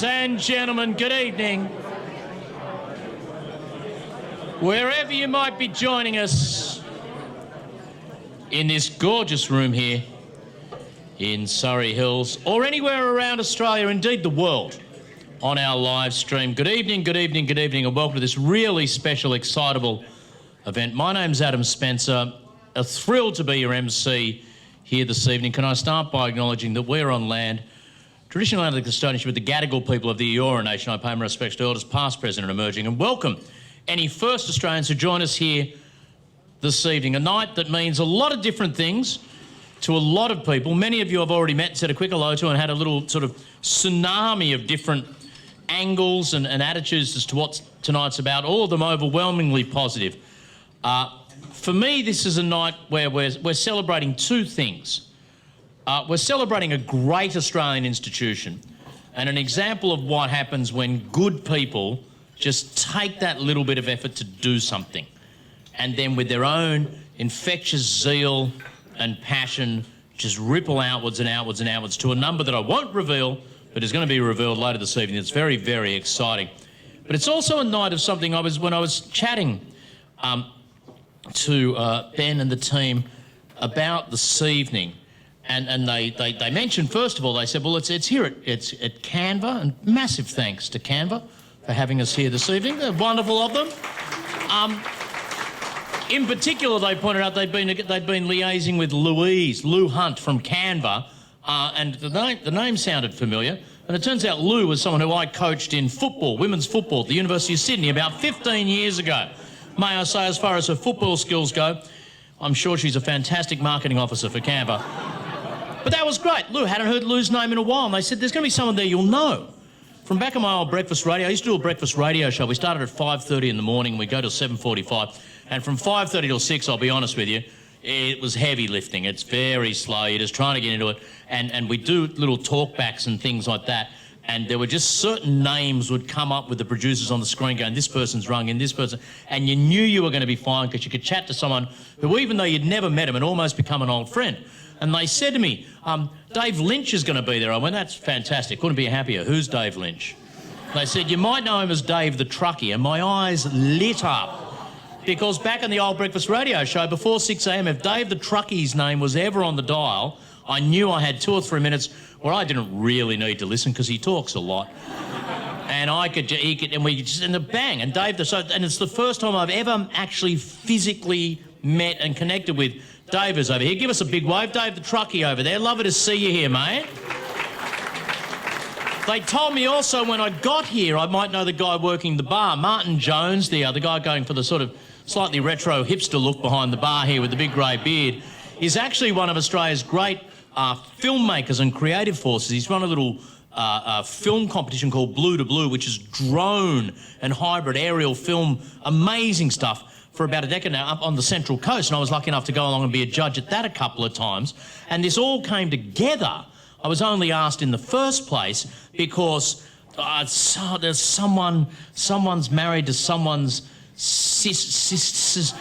Ladies and gentlemen, good evening. Wherever you might be joining us in this gorgeous room here in Surrey Hills or anywhere around Australia, indeed the world, on our live stream. Good evening, good evening, good evening, and welcome to this really special, ExciTABLE event. My name's Adam Spencer. A thrill to be your MC here this evening. Can I start by acknowledging that we're on land traditionally under the custodianship of the Gadigal people of the Eora Nation. I pay my respects to elders past, present and emerging, and welcome any first Australians who join us here this evening. A night that means a lot of different things to a lot of people. Many of you I've already met and said a quick hello to and had a little sort of tsunami of different angles and attitudes as to what tonight's about, all of them overwhelmingly positive. For me, this is a night where we're celebrating two things. We're celebrating a great Australian institution and an example of what happens when good people just take that little bit of effort to do something and then with their own infectious zeal and passion just ripple outwards and outwards and outwards to a number that I won't reveal, but is going to be revealed later this evening. It's very, very exciting. But it's also a night of something when I was chatting to Ben and the team about this evening, and they mentioned, first of all, they said, well, it's here at Canva, and massive thanks to Canva for having us here this evening. They're wonderful of them. In particular, they pointed out they'd been liaising with Lou Hunt from Canva, and the name sounded familiar. And it turns out Lou was someone who I coached in football, women's football, at the University of Sydney about 15 years ago. May I say, as far as her football skills go, I'm sure she's a fantastic marketing officer for Canva. But that was great. Lou, hadn't heard Lou's name in a while, and they said, there's going to be someone there you'll know. From back in my old breakfast radio, I used to do a breakfast radio show. We started at 5:30 in the morning, we go till 7:45. And from 5:30 till 6, I'll be honest with you, it was heavy lifting. It's very slow. You're just trying to get into it. And we do little talkbacks and things like that. And there were just certain names would come up with the producers on the screen going, this person's rung in, this person. And you knew you were going to be fine because you could chat to someone who, even though you'd never met him, had almost become an old friend. And they said to me, Dave Lynch is going to be there. I went, that's fantastic. Couldn't be happier. Who's Dave Lynch? They said, you might know him as Dave the Truckie. And my eyes lit up. Because back in the old breakfast radio show, before 6 a.m, if Dave the Truckie's name was ever on the dial, I knew I had 2 or 3 minutes where I didn't really need to listen because he talks a lot. And and the bang, and Dave, and it's the first time I've ever actually physically met and connected with Dave is over here. Give us a big wave, Dave the Truckie over there. Lovely to see you here, mate. They told me also when I got here, I might know the guy working the bar, Martin Jones, the guy going for the sort of slightly retro hipster look behind the bar here with the big grey beard, is actually one of Australia's great filmmakers and creative forces. He's run a little film competition called Blue to Blue, which is drone and hybrid aerial film, amazing stuff, for about a decade now up on the Central Coast. And I was lucky enough to go along and be a judge at that a couple of times. And this all came together. I was only asked in the first place because there's someone's married to someone's sister's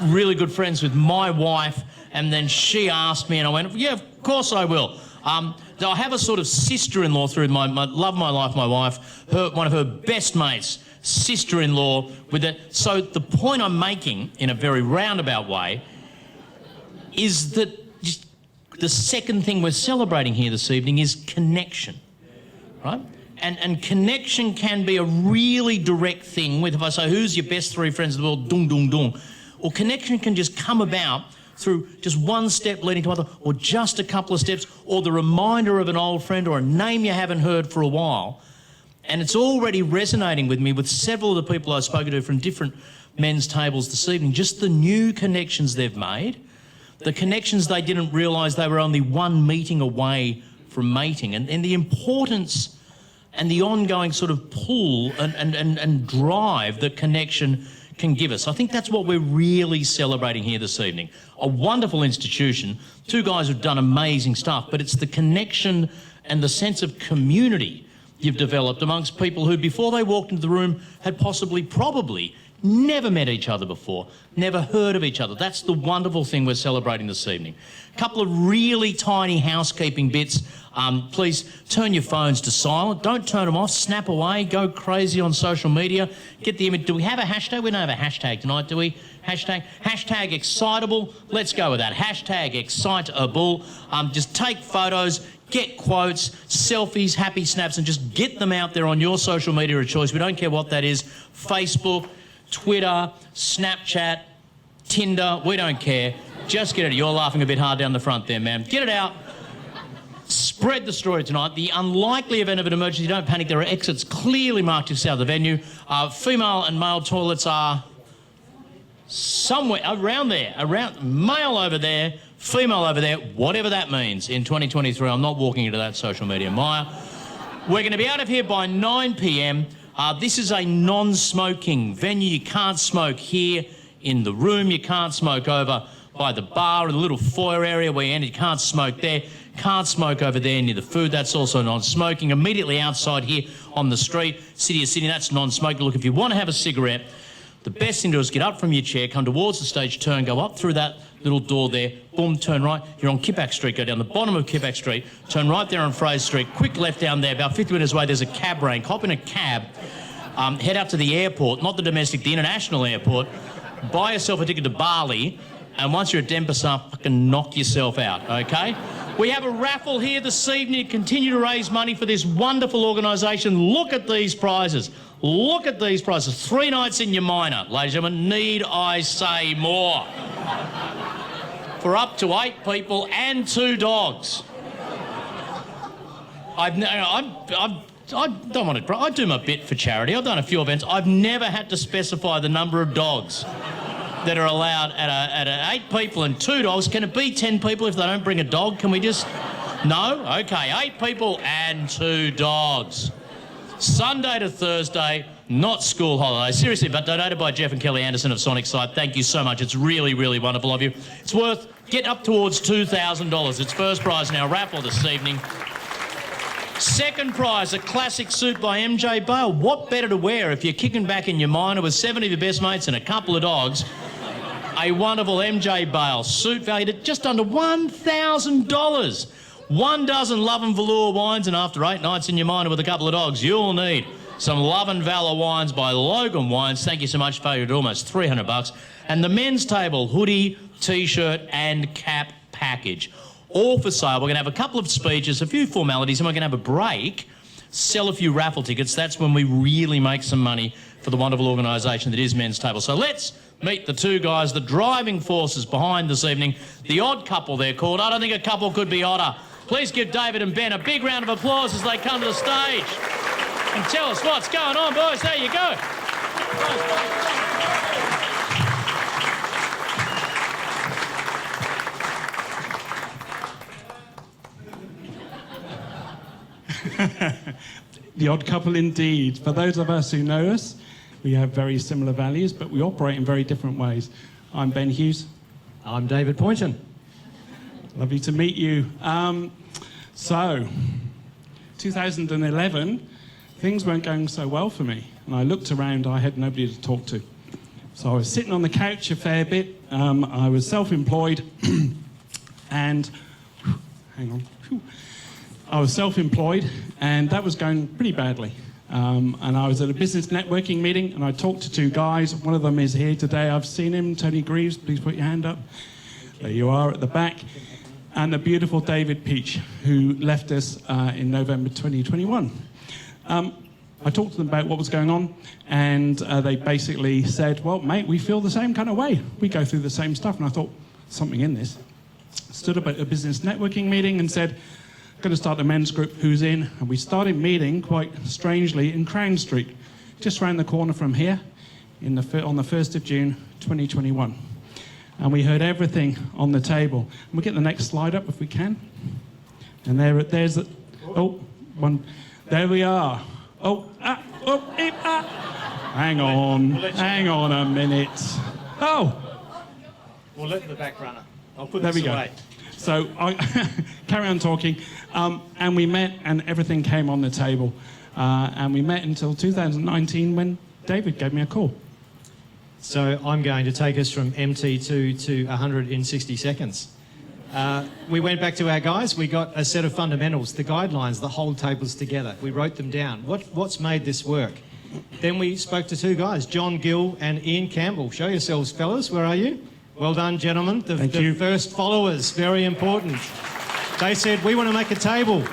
really good friends with my wife, and then she asked me and I went, yeah, of course I will. I have a sort of sister-in-law through my love my life, my wife, one of her best mates, sister-in-law with it. So the point I'm making in a very roundabout way is that just the second thing we're celebrating here this evening is connection, right? And connection can be a really direct thing with, if I say, who's your best 3 friends in the world, dung, dung, dung. Or connection can just come about through just one step leading to other, or just a couple of steps, or the reminder of an old friend or a name you haven't heard for a while. And it's already resonating with me with several of the people I've spoken to from different men's tables this evening, just the new connections they've made, the connections they didn't realise they were only one meeting away from mating, and the importance and the ongoing sort of pull and drive that connection can give us. I think that's what we're really celebrating here this evening. A wonderful institution, 2 guys who've done amazing stuff, but it's the connection and the sense of community you've developed amongst people who, before they walked into the room, had probably never met each other before, never heard of each other. That's the wonderful thing we're celebrating this evening. A couple of really tiny housekeeping bits. Please turn your phones to silent. Don't turn them off. Snap away. Go crazy on social media. Get the image. Do we have a hashtag? We don't have a hashtag tonight, do we? Hashtag ExciTABLE. Let's go with that. Hashtag ExciTABLE. Just take photos, get quotes, selfies, happy snaps, and just get them out there on your social media of choice. We don't care what that is. Facebook, Twitter, Snapchat, Tinder, we don't care. Just get it. You're laughing a bit hard down the front there, man. Get it out. Spread the story tonight. The unlikely event of an emergency, don't panic. There are exits clearly marked just out of the venue. Female and male toilets are somewhere around there. Male over there, female over there, whatever that means in 2023. I'm not walking into that social media mire. We're going to be out of here by 9 p.m. This is a non-smoking venue. You can't smoke here in the room. You can't smoke over by the bar in the little foyer area where you enter. You can't smoke there. Can't smoke over there near the food. That's also non-smoking. Immediately outside here on the street, City of Sydney, that's non-smoking. Look, if you want to have a cigarette, the best thing to do is get up from your chair, come towards the stage, turn, go up through that little door there, boom, turn right. You're on Kippax Street, go down the bottom of Kippax Street, turn right there on Fraser Street, quick left down there, about 50 minutes away, there's a cab rank. Hop in a cab, head up to the airport, not the domestic, the international airport, buy yourself a ticket to Bali, and once you're at Denpasar, fucking knock yourself out, okay? We have a raffle here this evening to continue to raise money for this wonderful organisation. Look at these prizes. Look at these prizes. 3 nights in your minor, ladies and gentlemen. Need I say more? For up to 8 people and 2 dogs. I don't want to. I do my bit for charity. I've done a few events. I've never had to specify the number of dogs that are allowed at 8 people and 2 dogs. Can it be 10 people if they don't bring a dog? Can we just... No? Okay, 8 people and 2 dogs. Sunday to Thursday, not school holiday. Seriously, but donated by Jeff and Kelly Anderson of Sonic Site. Thank you so much. It's really, really wonderful of you. It's worth getting up towards $2,000. It's first prize in our raffle this evening. Second prize, a classic suit by MJ Bale. What better to wear if you're kicking back in your minor with 7 of your best mates and a couple of dogs? A wonderful MJ Bale suit valued at just under $1,000. 1 dozen Love and Velour wines, and after 8 nights in your minor with a couple of dogs, you'll need some Love and Valour wines by Logan Wines. Thank you so much, valued at almost $300. And the men's table hoodie, T-shirt and cap package. All for sale. We're going to have a couple of speeches, a few formalities, and we're going to have a break, sell a few raffle tickets. That's when we really make some money for the wonderful organisation that is Men's Table. So let's meet the 2 guys, the driving forces behind this evening. The odd couple they're called. I don't think a couple could be odder. Please give David and Ben a big round of applause as they come to the stage and tell us what's going on, boys. There you go. The odd couple indeed. For those of us who know us, we have very similar values, but we operate in very different ways. I'm Ben Hughes. I'm David Pointon. Lovely to meet you. So, 2011, things weren't going so well for me. And I looked around, I had nobody to talk to. So I was sitting on the couch a fair bit. I was self-employed and... hang on. I was self-employed, and that was going pretty badly. And I was at a business networking meeting, and I talked to 2 guys. One of them is here today. I've seen him, Tony Greaves. Please put your hand up. There you are at the back. And the beautiful David Peach, who left us in November 2021. I talked to them about what was going on, and they basically said, well, mate, we feel the same kind of way. We go through the same stuff. And I thought, something in this. Stood up at a business networking meeting and said, going to start a men's group, who's in? And we started meeting quite strangely in Crown Street, just around the corner from here, on the 1st of June 2021. And we heard everything on the table. And we'll get the next slide up if we can. And there's the, there we are. Hang on a minute. We'll let the back runner. I'll put there this we away. Go. So I carry on talking, and we met, and everything came on the table. And we met until 2019 when David gave me a call. So I'm going to take us from MT2 to 100 in 60 seconds. We went back to our guys. We got a set of fundamentals, the guidelines that hold tables together. We wrote them down. What's made this work? Then we spoke to two guys, John Gill and Ian Campbell. Show yourselves, fellas. Where are you? Well done, gentlemen. The first followers, very important. They said, we want to make a table.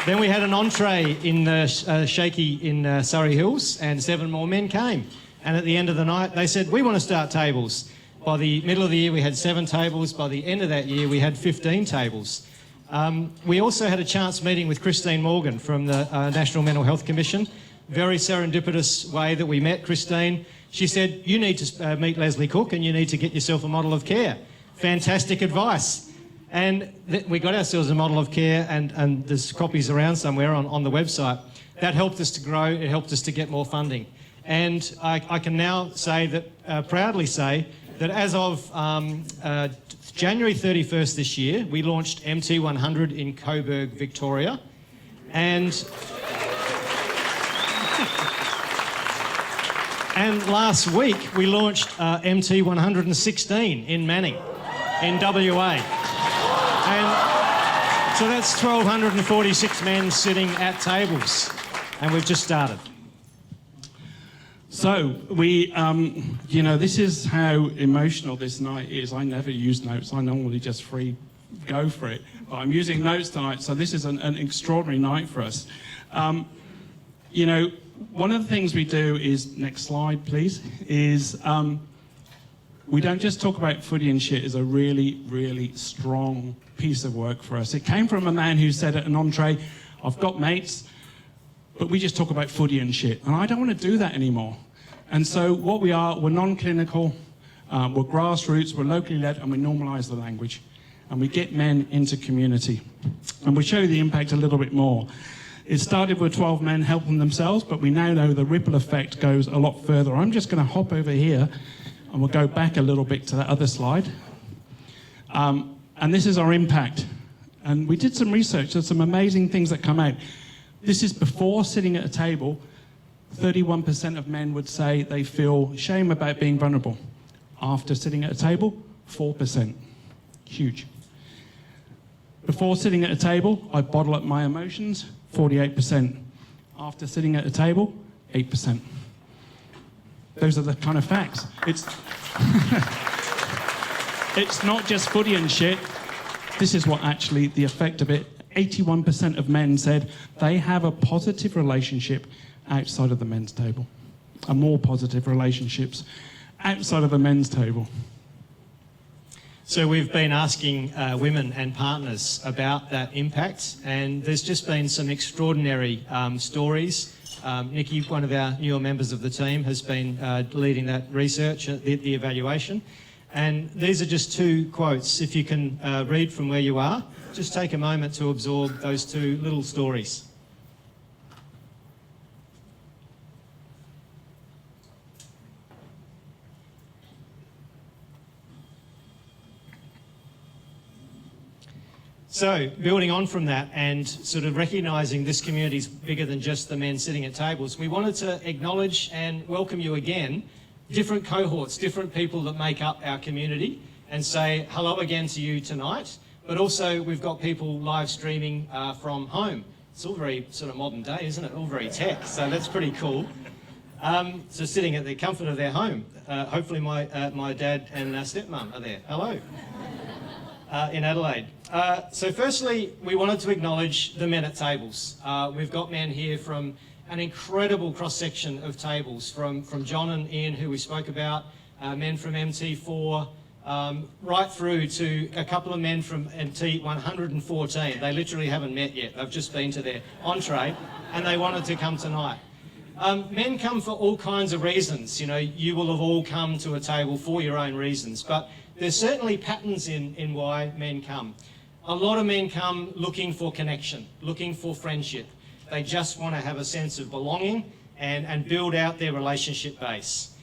Then we had an entree in Shaky in Surrey Hills, and 7 more men came. And at the end of the night, they said, we want to start tables. By the middle of the year, we had 7 tables. By the end of that year, we had 15 tables. We also had a chance meeting with Christine Morgan from the National Mental Health Commission. Very serendipitous way that we met Christine. She said, you need to meet Leslie Cook and you need to get yourself a model of care. Fantastic advice. And we got ourselves a model of care, and there's copies around somewhere on the website. That helped us to grow. It helped us to get more funding. And I can now say that, proudly say, that as of January 31st this year, we launched MT100 in Coburg, Victoria. And last week, we launched MT116 in Manning, in WA. And so that's 1,246 men sitting at tables. And we've just started. So we, this is how emotional this night is. I never use notes. I normally just free go for it. But I'm using notes tonight, so this is an extraordinary night for us. One of the things we do is, next slide please, is we don't just talk about footy and shit. Is a really, really strong piece of work for us. It came from a man who said at an entree, I've got mates, but we just talk about footy and shit. And I don't want to do that anymore. And so what we are, we're non-clinical, we're grassroots, we're locally led, and we normalise the language. And we get men into community. And we'll show you the impact a little bit more. It started with 12 men helping themselves, but we now know the ripple effect goes a lot further. I'm just going to hop over here, and we'll go back a little bit to that other slide. And this is our impact. And we did some research. There's some amazing things that come out. This is before sitting at a table. 31% of men would say they feel shame about being vulnerable. After sitting at a table, 4%. Huge. Before sitting at a table, I bottle up my emotions, 48%. After sitting at a table, 8%. Those are the kind of facts. It's not just footy and shit. This is what actually the effect of it. 81% of men said they have a positive relationship outside of the men's table. And more positive relationships outside of the men's table. So we've been asking women and partners about that impact, and there's just been some extraordinary stories. Nikki, one of our newer members of the team, has been leading that research, the evaluation. And these are just 2 quotes. If you can read from where you are, just take a moment to absorb those 2 little stories. So, building on from that and sort of recognising this community is bigger than just the men sitting at tables, we wanted to acknowledge and welcome you again, different cohorts, different people that make up our community, and say hello again to you tonight. But also we've got people live streaming from home. It's all very sort of modern day, isn't it? All very tech, so that's pretty cool. So sitting at the comfort of their home. Hopefully my dad and stepmum are there. Hello. In Adelaide. So firstly, we wanted to acknowledge the men at tables. We've got men here from an incredible cross-section of tables, from John and Ian, who we spoke about, men from MT4, right through to a couple of men from MT114. They literally haven't met yet. They've just been to their entree, and they wanted to come tonight. Men come for all kinds of reasons. You know, you will have all come to a table for your own reasons, but there's certainly patterns in why men come. A lot of men come looking for connection, looking for friendship. They just want to have a sense of belonging and build out their relationship base.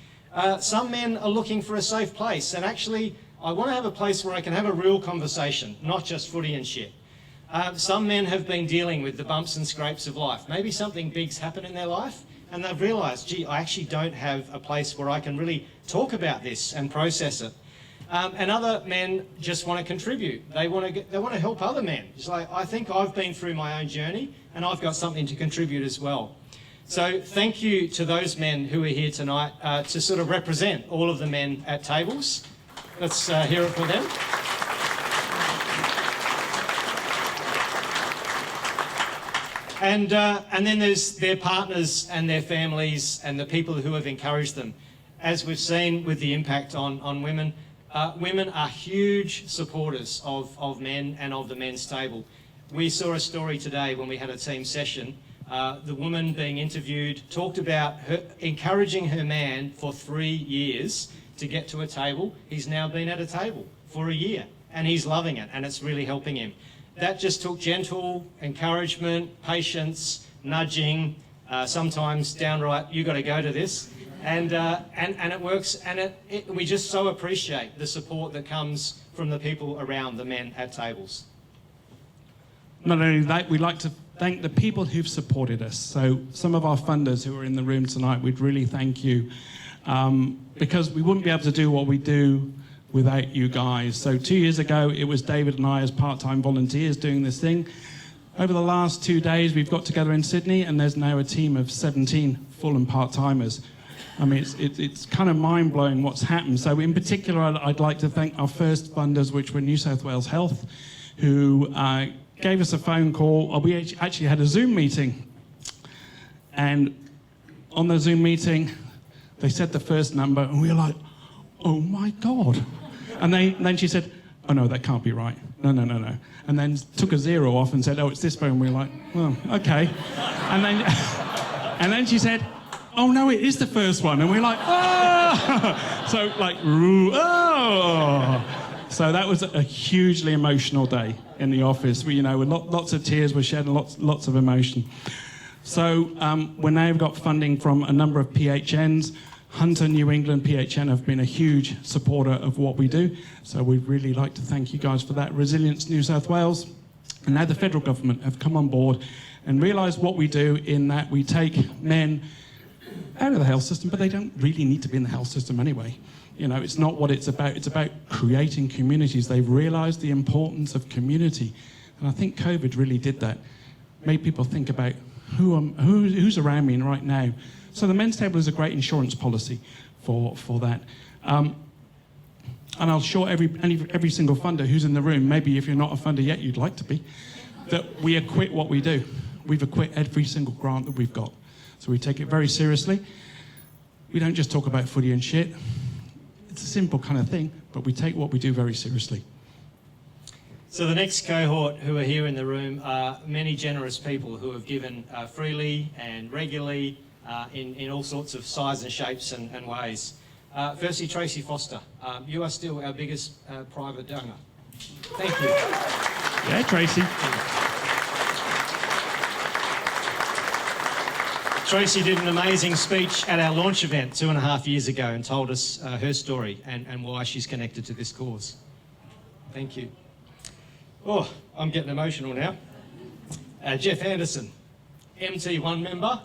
Some men are looking for a safe place, and actually I want to have a place where I can have a real conversation, not just footy and shit. Some men have been dealing with the bumps and scrapes of life. Maybe something big's happened in their life and they've realised, gee, I actually don't have a place where I can really talk about this and process it. And other men just want to contribute. They want to help other men. It's like, I think I've been through my own journey and I've got something to contribute as well. So thank you to those men who are here tonight to sort of represent all of the men at tables. Let's hear it for them. And then there's their partners and their families and the people who have encouraged them. As we've seen with the impact on women, women are huge supporters of men and of the men's table. We saw a story today when we had a team session. The woman being interviewed talked about her encouraging her man for 3 years to get to a table. He's now been at a table for a year and he's loving it and it's really helping him. That just took gentle encouragement, patience, nudging, sometimes downright, you got to go to this. And it works, and we just so appreciate the support that comes from the people around the men at tables. Not only that, we'd like to thank the people who've supported us. So some of our funders who are in the room tonight, we'd really thank you, because we wouldn't be able to do what we do without you guys. So 2 years ago, it was David and I as part-time volunteers doing this thing. Over the last 2 days, we've got together in Sydney, and there's now a team of 17 full and part-timers. I mean, it's kind of mind-blowing what's happened. So in particular, I'd like to thank our first funders, which were New South Wales Health, who gave us a phone call. We actually had a Zoom meeting. And on the Zoom meeting, they said the first number, and we were like, oh my God. And then she said, oh no, that can't be right. No. And then took a 0 off and said, oh, it's this phone. And we were like, well, okay. And then she said, oh no, it is the first one. And we're like, oh! So like, oh! So that was a hugely emotional day in the office. We, lots of tears were shed and lots of emotion. So we now got funding from a number of PHNs. Hunter New England PHN have been a huge supporter of what we do. So we'd really like to thank you guys for that. Resilience New South Wales. And now the federal government have come on board and realised what we do, in that we take men out of the health system, but they don't really need to be in the health system anyway. It's not what it's about. It's about creating communities. They've realised the importance of community. And I think COVID really did that. Made people think about who's around me right now. So the men's table is a great insurance policy for that. And I'll show every single funder who's in the room, maybe if you're not a funder yet, you'd like to be, that we acquit what we do. We've acquit every single grant that we've got. So we take it very seriously. We don't just talk about footy and shit. It's a simple kind of thing, but we take what we do very seriously. So the next cohort who are here in the room are many generous people who have given freely and regularly in all sorts of sizes and shapes and ways. Firstly, Tracy Foster, you are still our biggest private donor. Thank you. Yeah, Tracy. Tracy did an amazing speech at our launch event 2.5 years ago and told us her story and why she's connected to this cause. Thank you. Oh, I'm getting emotional now. Jeff Anderson, MT1 member,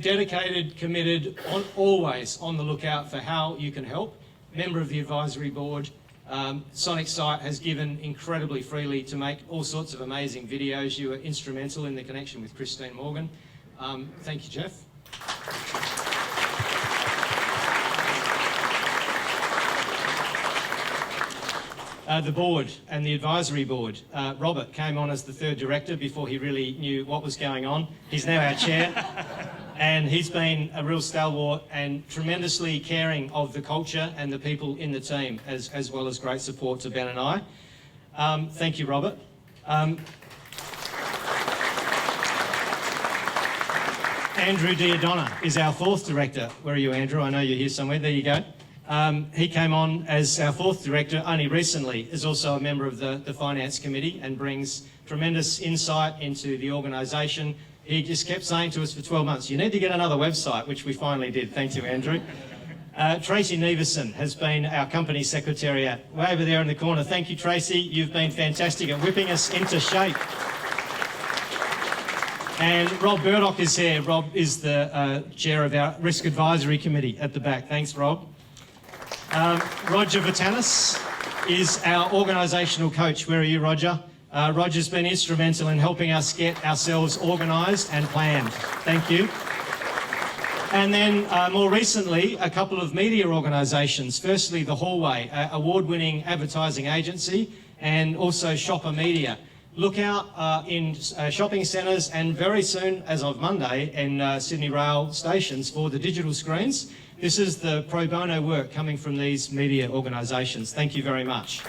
dedicated, committed, always on the lookout for how you can help. Member of the advisory board. Sonic Sight has given incredibly freely to make all sorts of amazing videos. You were instrumental in the connection with Christine Morgan. Thank you, Jeff. The board and the advisory board. Robert came on as the third director before he really knew what was going on. He's now our chair, and he's been a real stalwart and tremendously caring of the culture and the people in the team, as well as great support to Ben and I. Thank you, Robert. Andrew Diadonna is our fourth director. Where are you, Andrew? I know you're here somewhere. There you go. He came on as our fourth director only recently, is also a member of the finance committee and brings tremendous insight into the organisation. He just kept saying to us for 12 months, you need to get another website, which we finally did. Thank you, Andrew. Tracy Neveson has been our company secretary way over there in the corner. Thank you, Tracy. You've been fantastic at whipping us into shape. And Rob Burdock is here. Rob is the chair of our Risk Advisory Committee at the back. Thanks, Rob. Roger Vitanis is our organisational coach. Where are you, Roger? Roger's been instrumental in helping us get ourselves organised and planned. Thank you. And then more recently, a couple of media organisations. Firstly, The Hallway, award-winning advertising agency, and also Shopper Media. Look out in shopping centres and very soon, as of Monday, in Sydney Rail stations for the digital screens. This is the pro bono work coming from these media organisations. Thank you very much.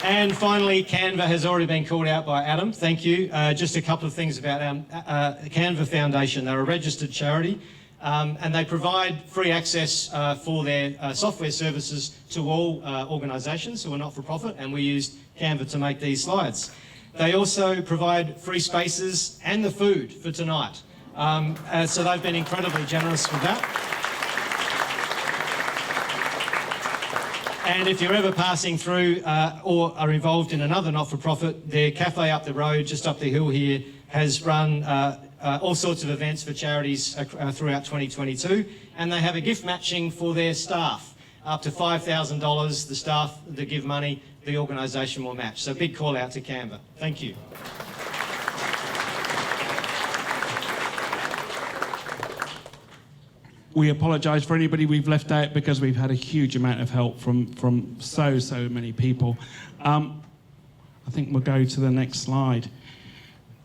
And finally, Canva has already been called out by Adam. Thank you. Just a couple of things about our Canva Foundation. They're a registered charity. And they provide free access for their software services to all organisations who are not-for-profit, and we used Canva to make these slides. They also provide free spaces and the food for tonight. So they've been incredibly generous with that. And if you're ever passing through or are involved in another not-for-profit, their cafe up the road, just up the hill here, has run all sorts of events for charities throughout 2022, and they have a gift matching for their staff. Up to $5,000, the staff that give money, the organisation will match. So big call out to Canva. Thank you. We apologise for anybody we've left out because we've had a huge amount of help from so many people. I think we'll go to the next slide.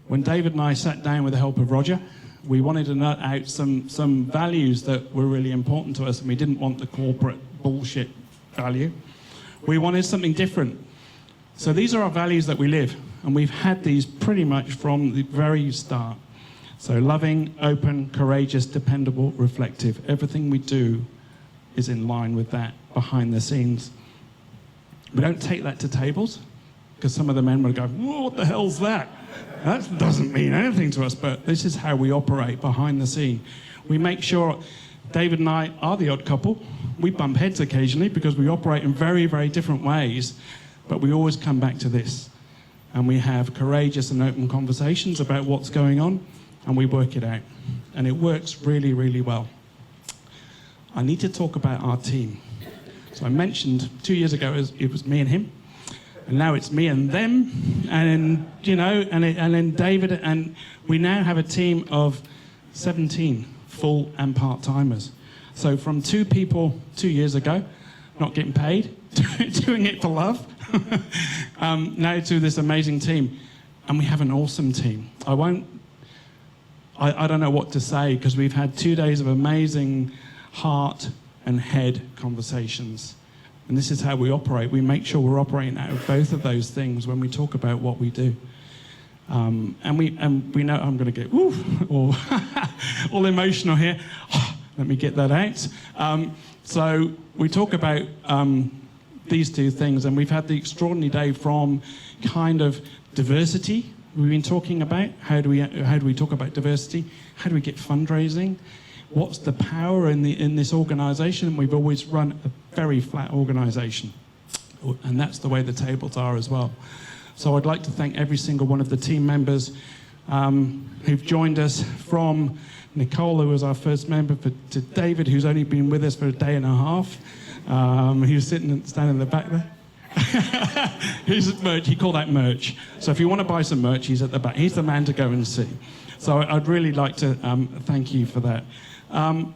When David and I sat down with the help of Roger, we wanted to nut out some values that were really important to us, and we didn't want the corporate bullshit value. We wanted something different. So these are our values that we live, and we've had these pretty much from the very start. So loving, open, courageous, dependable, reflective. Everything we do is in line with that behind the scenes. We don't take that to tables, because some of the men would go, "Whoa, what the hell's that? That doesn't mean anything to us," but this is how we operate behind the scene. We make sure, David and I are the odd couple. We bump heads occasionally because we operate in very, very different ways, but we always come back to this. And we have courageous and open conversations about what's going on, and we work it out. And it works really, really well. I need to talk about our team. So I mentioned 2 years ago it was me and him. And now it's me and them, and and then David, and we now have a team of 17 full and part-timers. So from 2 people 2 years ago, not getting paid, doing it for love, now to this amazing team, and we have an awesome team. I don't know what to say, because we've had 2 days of amazing heart and head conversations. And this is how we operate. We make sure we're operating out of both of those things when we talk about what we do. And we know I'm going to get all emotional here. Let me get that out. So we talk about these 2 things, and we've had the extraordinary day from kind of diversity. We've been talking about how do we talk about diversity? How do we get fundraising? What's the power in this organisation? And we've always run a very flat organisation, and that's the way the tables are as well. So I'd like to thank every single one of the team members who've joined us, from Nicole, who was our first member, to David, who's only been with us for a day and a half. He was standing in the back there. He's merch. He called that merch. So if you want to buy some merch, he's at the back. He's the man to go and see. So I'd really like to thank you for that. And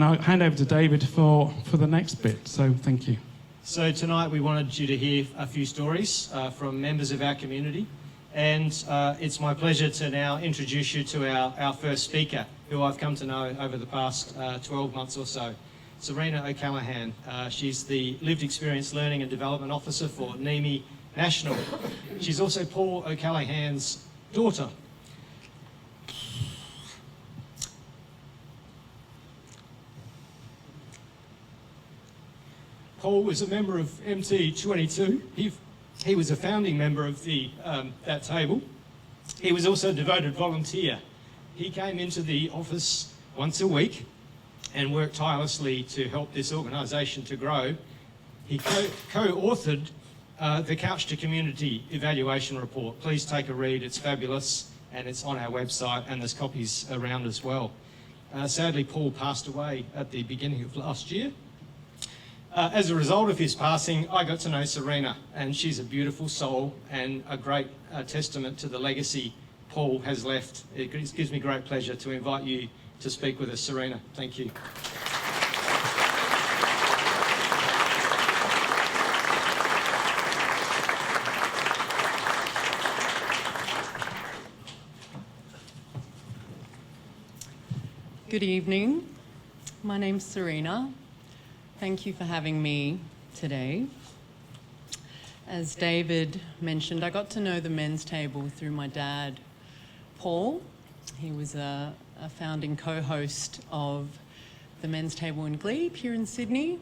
I'll hand over to David for the next bit. So thank you. So tonight we wanted you to hear a few stories from members of our community. And it's my pleasure to now introduce you to our first speaker, who I've come to know over the past 12 months or so. Serena O'Callaghan. She's the Lived Experience Learning and Development Officer for Neami National. She's also Paul O'Callaghan's daughter. Paul was a member of MT22. He was a founding member of that table. He was also a devoted volunteer. He came into the office once a week and worked tirelessly to help this organisation to grow. He co-authored the Couch to Community Evaluation Report. Please take a read, it's fabulous, and it's on our website, and there's copies around as well. Sadly, Paul passed away at the beginning of last year. As a result of his passing, I got to know Serena, and she's a beautiful soul and a great testament to the legacy Paul has left. It gives me great pleasure to invite you to speak with us, Serena. Thank you. Good evening. My name's Serena. Thank you for having me today. As David mentioned, I got to know the men's table through my dad, Paul. He was a founding co-host of the men's table in Glebe here in Sydney.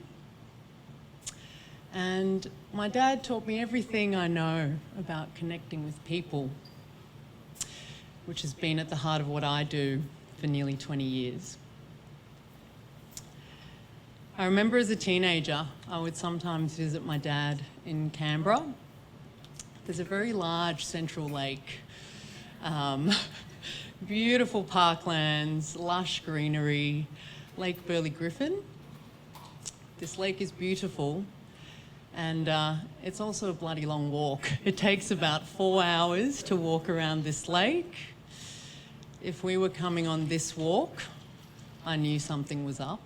And my dad taught me everything I know about connecting with people, which has been at the heart of what I do for nearly 20 years. I remember as a teenager, I would sometimes visit my dad in Canberra. There's a very large central lake, beautiful parklands, lush greenery, Lake Burley Griffin. This lake is beautiful, and it's also a bloody long walk. It takes about 4 hours to walk around this lake. If we were coming on this walk, I knew something was up.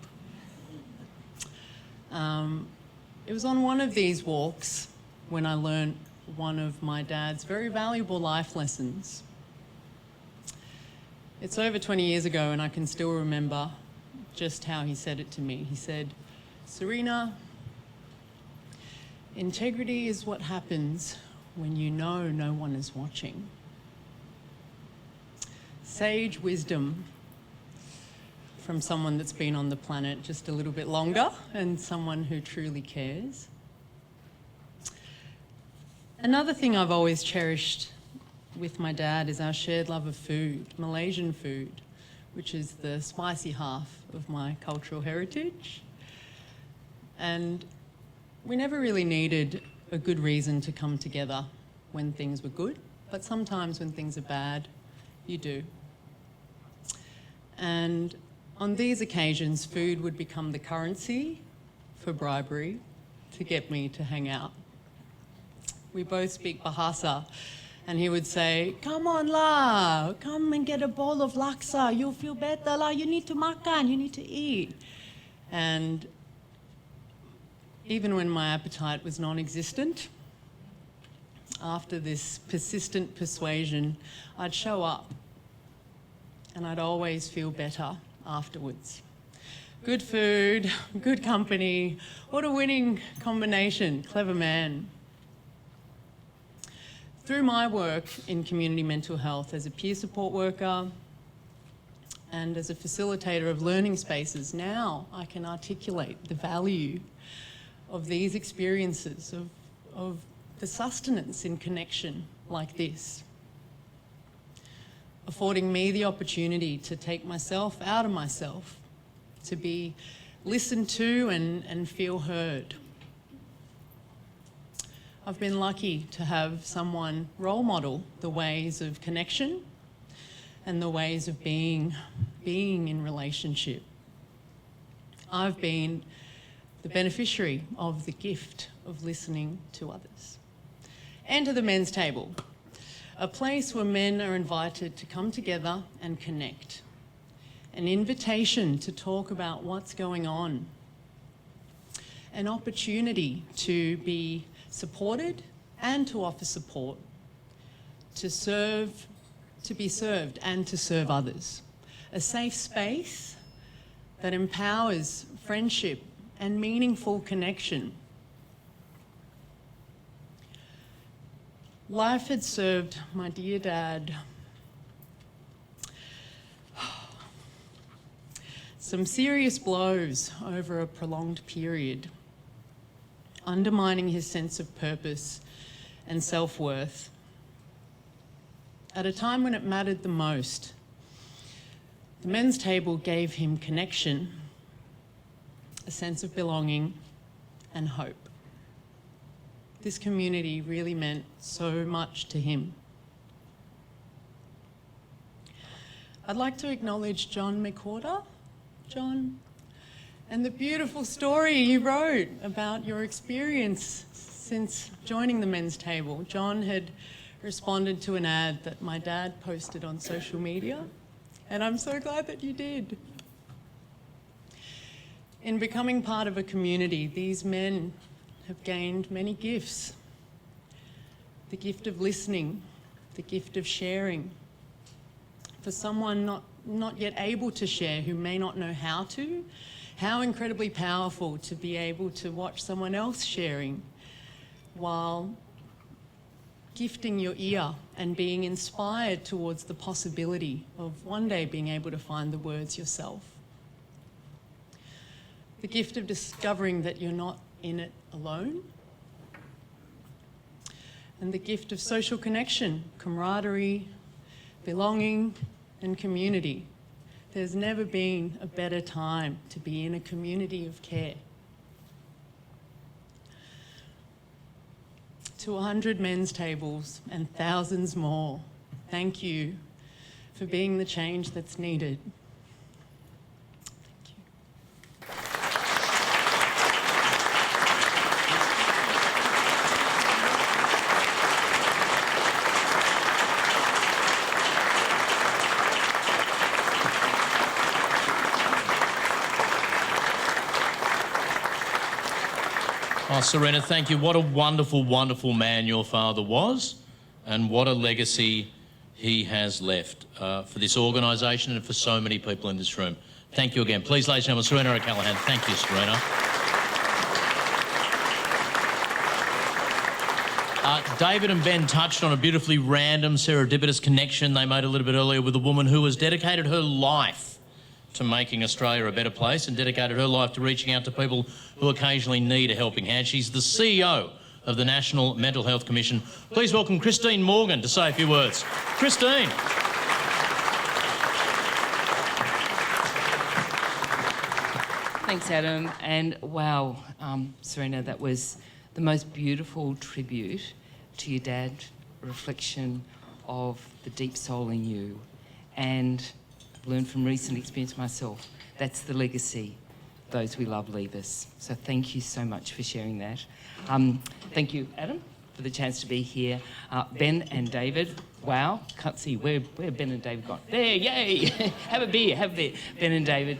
It was on one of these walks when I learned one of my dad's very valuable life lessons. It's over 20 years ago, and I can still remember just how he said it to me. He said, "Serena, integrity is what happens when you know no one is watching." Sage wisdom from someone that's been on the planet just a little bit longer and someone who truly cares. Another thing I've always cherished with my dad is our shared love of food, Malaysian food, which is the spicy half of my cultural heritage. And we never really needed a good reason to come together when things were good, but sometimes when things are bad, you do. And on these occasions, food would become the currency for bribery to get me to hang out. We both speak Bahasa, and he would say, "Come on lah, come and get a bowl of laksa, you'll feel better lah, you need to makan, you need to eat." And even when my appetite was non-existent, after this persistent persuasion, I'd show up, and I'd always feel better afterwards. Good food, good company, what a winning combination, clever man. Through my work in community mental health as a peer support worker and as a facilitator of learning spaces, now I can articulate the value of these experiences, of the sustenance in connection like this, affording me the opportunity to take myself out of myself, to be listened to and feel heard. I've been lucky to have someone role model the ways of connection and the ways of being in relationship. I've been the beneficiary of the gift of listening to others. Enter the men's table, a place where men are invited to come together and connect. An invitation to talk about what's going on. An opportunity to be supported and to offer support. To serve, to be served and to serve others. A safe space that empowers friendship and meaningful connection. Life had served my dear dad some serious blows over a prolonged period, undermining his sense of purpose and self-worth. At a time when it mattered the most, the men's table gave him connection, a sense of belonging, and hope. this community really meant so much to him. I'd like to acknowledge John McWhorter. John, and the beautiful story you wrote about your experience since joining the men's table. John had responded to an ad that my dad posted on social media, and I'm so glad that you did. In becoming part of a community, these men have gained many gifts. The gift of listening, the gift of sharing. For someone not yet able to share, who may not know how to, how incredibly powerful to be able to watch someone else sharing while gifting your ear and being inspired towards the possibility of one day being able to find the words yourself. The gift of discovering that you're not in it alone. And the gift of social connection, camaraderie, belonging, and community. There's never been a better time to be in a community of care. To 100 men's tables and thousands more, thank you for being the change that's needed. Oh, Serena, thank you. What a wonderful, wonderful man your father was, and what a legacy he has left for this organisation and for so many people in this room. Thank you again. Please, ladies and gentlemen, Serena O'Callaghan. Thank you, Serena. David and Ben touched on a beautifully random serendipitous connection they made a little bit earlier with a woman who has dedicated her life to making Australia a better place and dedicated her life to reaching out to people who occasionally need a helping hand. She's the CEO of the National Mental Health Commission. Please welcome Christine Morgan to say a few words. Christine. Thanks, Adam. And wow, Serena, that was the most beautiful tribute to your dad, a reflection of the deep soul in you. And I've learned from recent experience myself, that's the legacy those we love leave us. So thank you so much for sharing that. Thank you, Adam, for the chance to be here. Ben and David, wow, can't see where Ben and David gone. There, yay! Have a beer, Ben and David.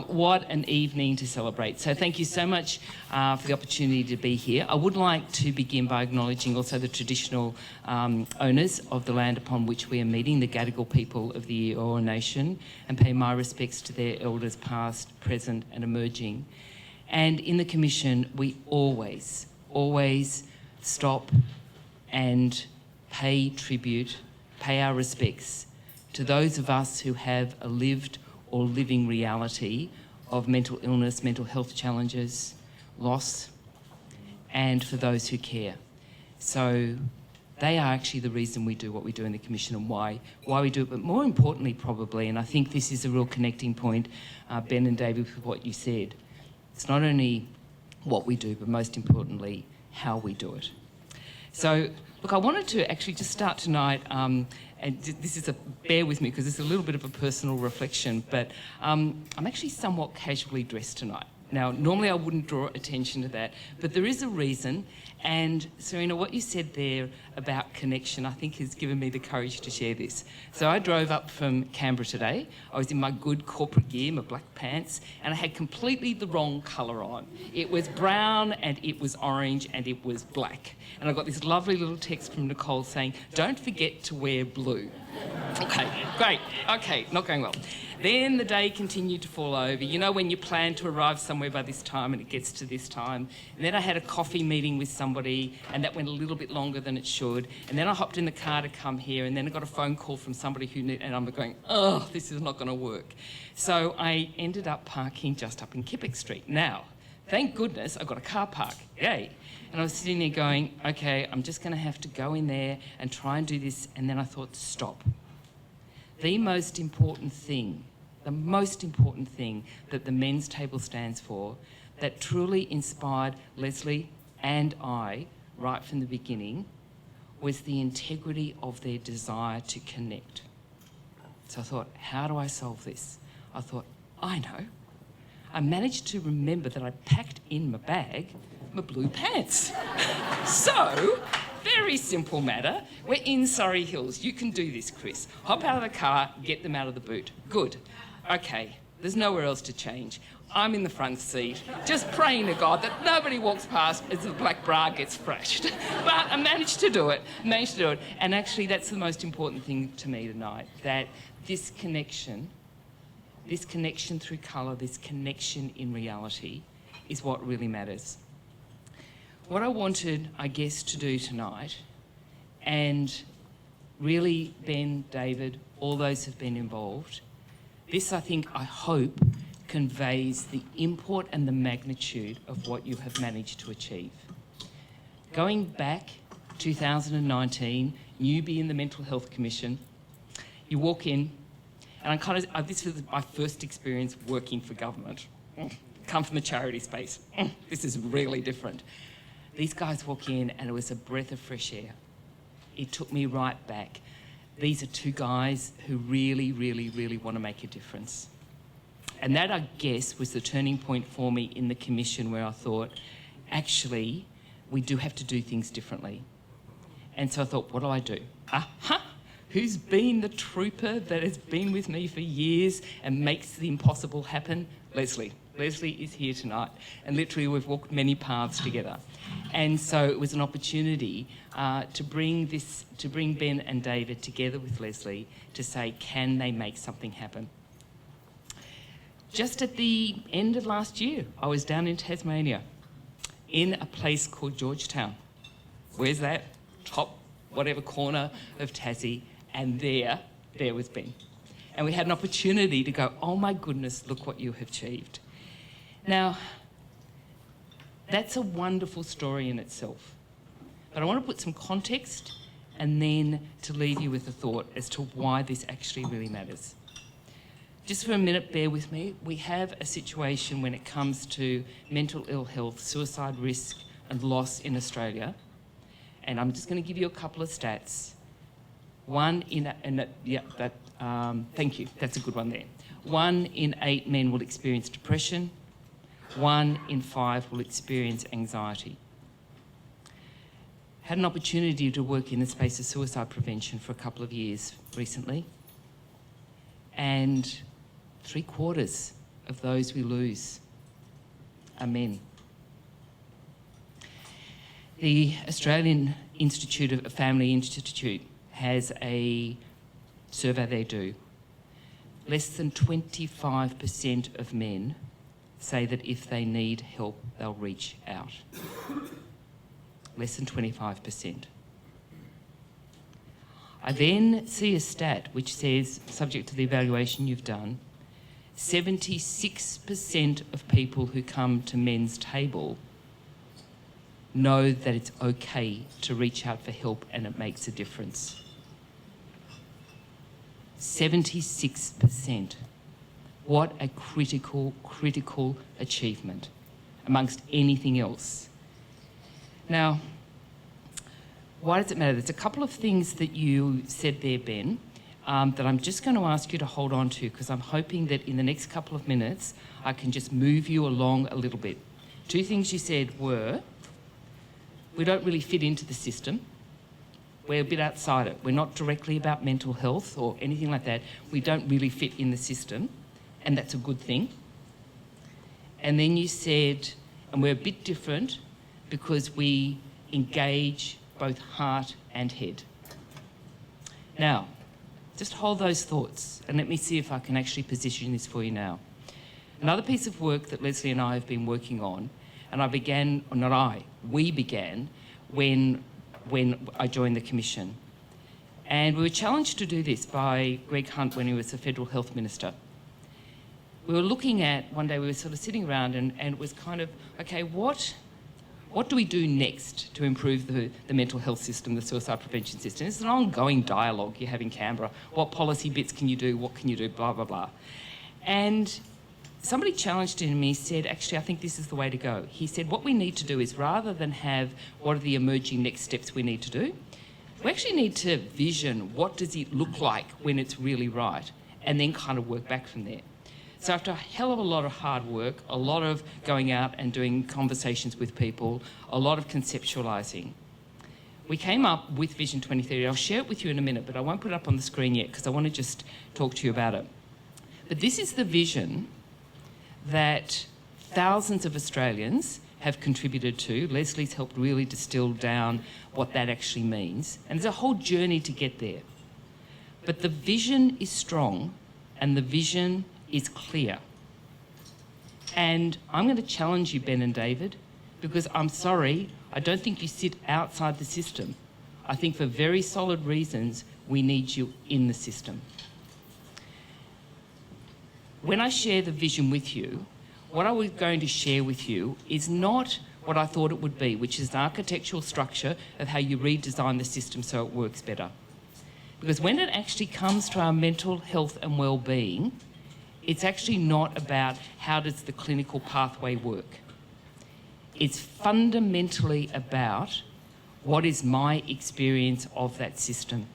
What an evening to celebrate. So thank you so much for the opportunity to be here. I would like to begin by acknowledging also the traditional owners of the land upon which we are meeting, the Gadigal people of the Eora Nation, and pay my respects to their elders past, present and emerging. And in the Commission, we always stop and pay tribute, pay our respects to those of us who have a lived or living reality of mental illness, mental health challenges, loss, and for those who care. So they are actually the reason we do what we do in the Commission and why we do it. But more importantly, probably, and I think this is a real connecting point, Ben and David, with what you said, it's not only what we do, but most importantly, how we do it. So, look, I wanted to actually just start tonight, and this is bear with me because it's a little bit of a personal reflection, but I'm actually somewhat casually dressed tonight. Now, normally I wouldn't draw attention to that, but there is a reason. And Serena, what you said there about connection, I think has given me the courage to share this. So I drove up from Canberra today. I was in my good corporate gear, my black pants, and I had completely the wrong colour on. It was brown and it was orange and it was black. And I got this lovely little text from Nicole saying, "Don't forget to wear blue." Okay, great. Okay, not going well. Then the day continued to fall over. You know when you plan to arrive somewhere by this time and it gets to this time. And then I had a coffee meeting with somebody and that went a little bit longer than it should. And then I hopped in the car to come here and then I got a phone call from somebody and I'm going, oh, this is not going to work. So I ended up parking just up in Kippick Street. Now, thank goodness I got a car park. Yay. And I was sitting there going, okay, I'm just going to have to go in there and try and do this. And then I thought, stop. The most important thing that the men's table stands for, that truly inspired Leslie and I right from the beginning was the integrity of their desire to connect. So I thought, how do I solve this? I thought, I know. I managed to remember that I packed in my bag my blue pants. So, very simple matter. We're in Surrey Hills. You can do this, Chris. Hop out of the car, get them out of the boot. Good. Okay, there's nowhere else to change. I'm in the front seat, just praying to God that nobody walks past as the black bra gets flashed. But I managed to do it, And actually, that's the most important thing to me tonight, that this connection through colour, this connection in reality is what really matters. What I wanted, I guess, to do tonight, and really Ben, David, all those who've been involved, this I hope conveys the import and the magnitude of what you have managed to achieve. Going back 2019, newbie in the Mental Health Commission, you walk in, and this was my first experience working for government. Come from the charity space. This is really different. These guys walk in and it was a breath of fresh air. It took me right back. These are two guys who really, really, really want to make a difference. And that, I guess, was the turning point for me in the commission, where I thought, actually, we do have to do things differently. And so I thought, what do I do? Who's been the trooper that has been with me for years and makes the impossible happen? Leslie. Leslie is here tonight, and literally we've walked many paths together. And so it was an opportunity to bring Ben and David together with Leslie to say, can they make something happen? Just at the end of last year, I was down in Tasmania, in a place called Georgetown. Where's that? Top whatever corner of Tassie, and there was Ben. And we had an opportunity to go, oh my goodness, look what you have achieved. Now, that's a wonderful story in itself. But I want to put some context and then to leave you with a thought as to why this actually really matters. Just for a minute, bear with me. We have a situation when it comes to mental ill health, suicide risk and loss in Australia. And I'm just going to give you a couple of stats. Thank you, that's a good one there. 1 in 8 men will experience depression. 1 in 5 will experience anxiety. Had an opportunity to work in the space of suicide prevention for a couple of years recently. And 3/4 of those we lose are men. The Australian Institute of Family Institute has a survey they do. Less than 25% of men say that if they need help, they'll reach out. Less than 25%. I then see a stat which says, subject to the evaluation you've done, 76% of people who come to men's table know that it's okay to reach out for help and it makes a difference. 76%. What a critical achievement amongst anything else. Now, why does it matter? There's a couple of things that you said there, Ben, that I'm just going to ask you to hold on to, because I'm hoping that in the next couple of minutes I can just move you along a little bit. 2 things you said were, we don't really fit into the system. We're a bit outside it. We're not directly about mental health or anything like that. We don't really fit in the system, and that's a good thing. And then you said, and we're a bit different because we engage both heart and head. Now, just hold those thoughts and let me see if I can actually position this for you now. Another piece of work that Leslie and I have been working on, and we began when I joined the Commission. And we were challenged to do this by Greg Hunt when he was the Federal Health Minister. We were looking at, one day we were sort of sitting around and it was kind of, okay, what do we do next to improve the mental health system, the suicide prevention system? It's an ongoing dialogue you have in Canberra. What policy bits can you do? What can you do? Blah, blah, blah. And somebody challenged him and he said, actually, I think this is the way to go. He said, what we need to do is, rather than have what are the emerging next steps we need to do, we actually need to vision what does it look like when it's really right, and then kind of work back from there. So after a hell of a lot of hard work, a lot of going out and doing conversations with people, a lot of conceptualising, we came up with Vision 2030. I'll share it with you in a minute, but I won't put it up on the screen yet because I want to just talk to you about it. But this is the vision that thousands of Australians have contributed to. Leslie's helped really distill down what that actually means. And there's a whole journey to get there. But the vision is strong and the vision is clear. And I'm going to challenge you, Ben and David, because I'm sorry, I don't think you sit outside the system. I think for very solid reasons, we need you in the system. When I share the vision with you, what I was going to share with you is not what I thought it would be, which is an architectural structure of how you redesign the system so it works better. Because when it actually comes to our mental health and well-being, it's actually not about how does the clinical pathway work. It's fundamentally about what is my experience of that system,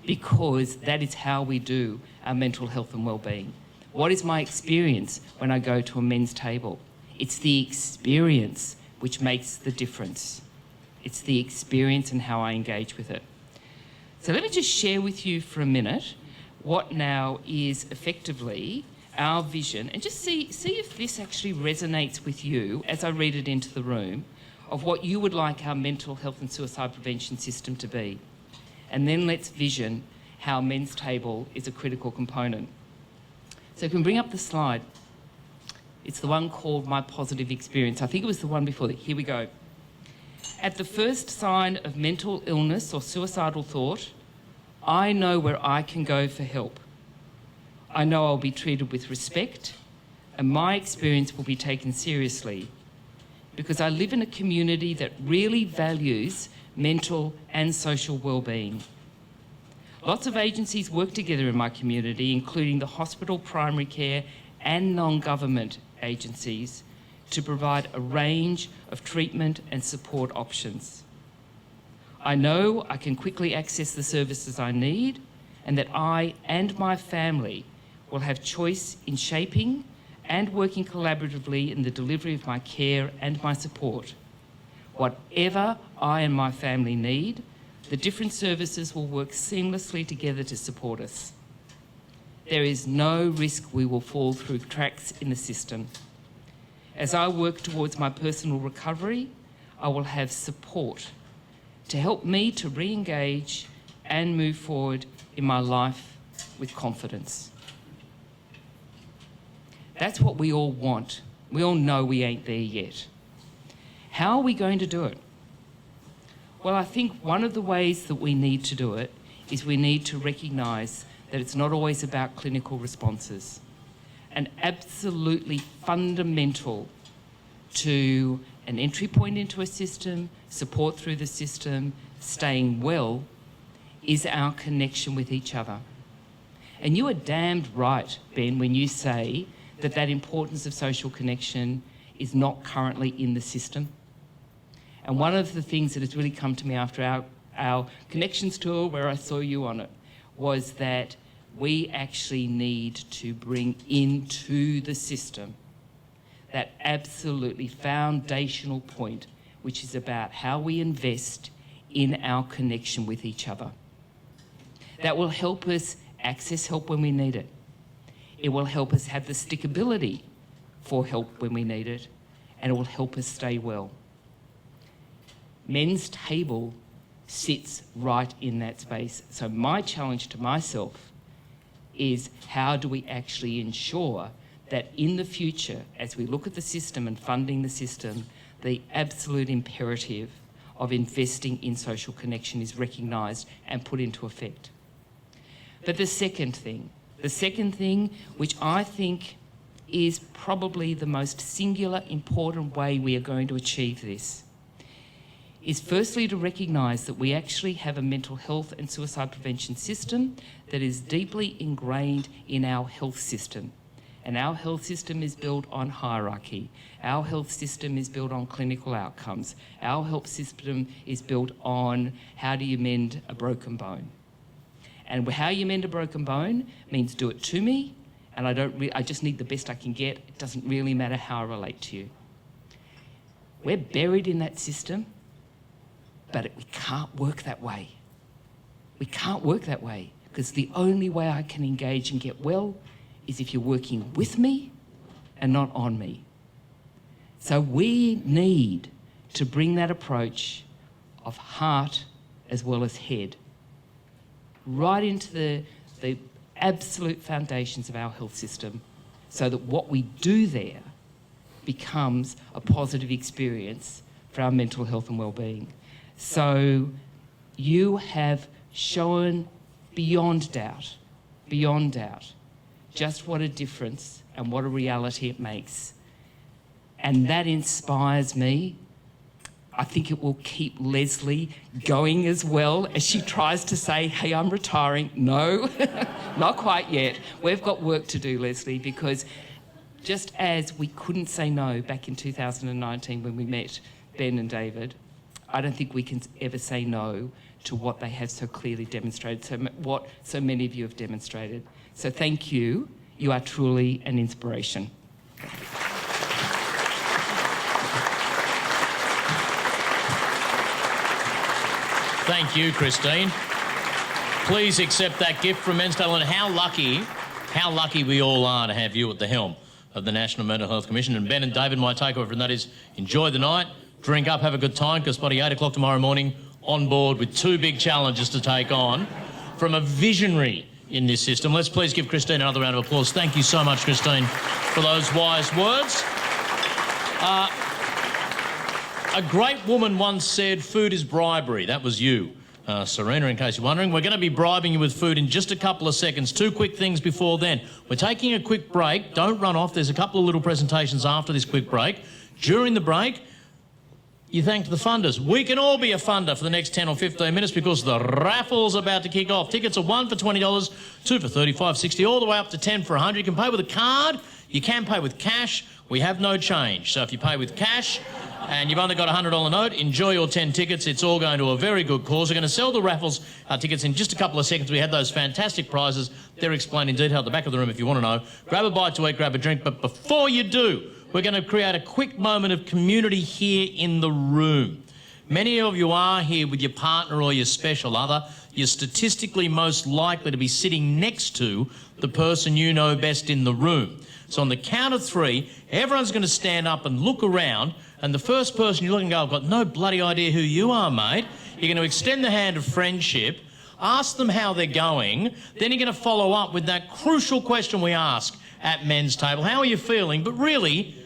because that is how we do our mental health and well-being. What is my experience when I go to a men's table? It's the experience which makes the difference. It's the experience and how I engage with it. So let me just share with you for a minute what now is effectively our vision, and just see if this actually resonates with you as I read it into the room, of what you would like our mental health and suicide prevention system to be. And then let's vision how men's table is a critical component. So you can bring up the slide. It's the one called My Positive Experience. I think it was the one before that. Here we go. At the first sign of mental illness or suicidal thought, I know where I can go for help. I know I'll be treated with respect and my experience will be taken seriously because I live in a community that really values mental and social well-being. Lots of agencies work together in my community, including the hospital, primary care and non-government agencies, to provide a range of treatment and support options. I know I can quickly access the services I need and that I and my family will have choice in shaping and working collaboratively in the delivery of my care and my support. Whatever I and my family need, the different services will work seamlessly together to support us. There is no risk we will fall through cracks in the system. As I work towards my personal recovery, I will have support to help me to re-engage and move forward in my life with confidence. That's what we all want. We all know we ain't there yet. How are we going to do it? Well, I think one of the ways that we need to do it is we need to recognise that it's not always about clinical responses. And absolutely fundamental to an entry point into a system, support through the system, staying well, is our connection with each other. And you are damned right, Ben, when you say that importance of social connection is not currently in the system. And one of the things that has really come to me after our connections tour, where I saw you on it, was that we actually need to bring into the system that absolutely foundational point, which is about how we invest in our connection with each other. That will help us access help when we need it. It will help us have the stickability for help when we need it, and it will help us stay well. Men's table sits right in that space. So my challenge to myself is, how do we actually ensure that in the future, as we look at the system and funding the system, the absolute imperative of investing in social connection is recognised and put into effect. But the second thing, which I think is probably the most singular important way we are going to achieve this, is firstly to recognise that we actually have a mental health and suicide prevention system that is deeply ingrained in our health system. And our health system is built on hierarchy. Our health system is built on clinical outcomes. Our health system is built on how do you mend a broken bone. And how you mend a broken bone means do it to me, and I just need the best I can get. It doesn't really matter how I relate to you. We're buried in that system, but we can't work that way. We can't work that way, because the only way I can engage and get well is if you're working with me and not on me. So we need to bring that approach of heart as well as head right into the absolute foundations of our health system, so that what we do there becomes a positive experience for our mental health and well-being. So you have shown beyond doubt, just what a difference and what a reality it makes. And that inspires me. I think it will keep Leslie going as well as she tries to say, hey, I'm retiring. No, not quite yet. We've got work to do, Leslie, because just as we couldn't say no back in 2019 when we met Ben and David, I don't think we can ever say no to what they have so clearly demonstrated, what so many of you have demonstrated. So thank you. You are truly an inspiration. Thank you, Christine. Please accept that gift from Men's Table, and how lucky we all are to have you at the helm of the National Mental Health Commission. And Ben and David, my takeover from that is enjoy the night, drink up, have a good time, because by 8 o'clock tomorrow morning, on board with 2 big challenges to take on from a visionary in this system. Let's please give Christine another round of applause. Thank you so much, Christine, for those wise words. A great woman once said, food is bribery. That was you, Serena, in case you're wondering. We're going to be bribing you with food in just a couple of seconds. 2 quick things before then. We're taking a quick break. Don't run off. There's a couple of little presentations after this quick break. During the break, you thank the funders. We can all be a funder for the next 10 or 15 minutes because the raffle's about to kick off. Tickets are 1 for $20, 2 for $35.60, all the way up to 10 for $100. You can pay with a card. You can pay with cash. We have no change. So if you pay with cash and you've only got a $100 note, enjoy your 10 tickets. It's all going to a very good cause. We're going to sell the raffles tickets in just a couple of seconds. We had those fantastic prizes. They're explained in detail at the back of the room if you want to know. Grab a bite to eat, grab a drink. But before you do, we're going to create a quick moment of community here in the room. Many of you are here with your partner or your special other. You're statistically most likely to be sitting next to the person you know best in the room. So on the count of 3, everyone's going to stand up and look around, and the first person you look and go, I've got no bloody idea who you are, mate. You're going to extend the hand of friendship, ask them how they're going, then you're going to follow up with that crucial question we ask at Men's Table. How are you feeling? But really,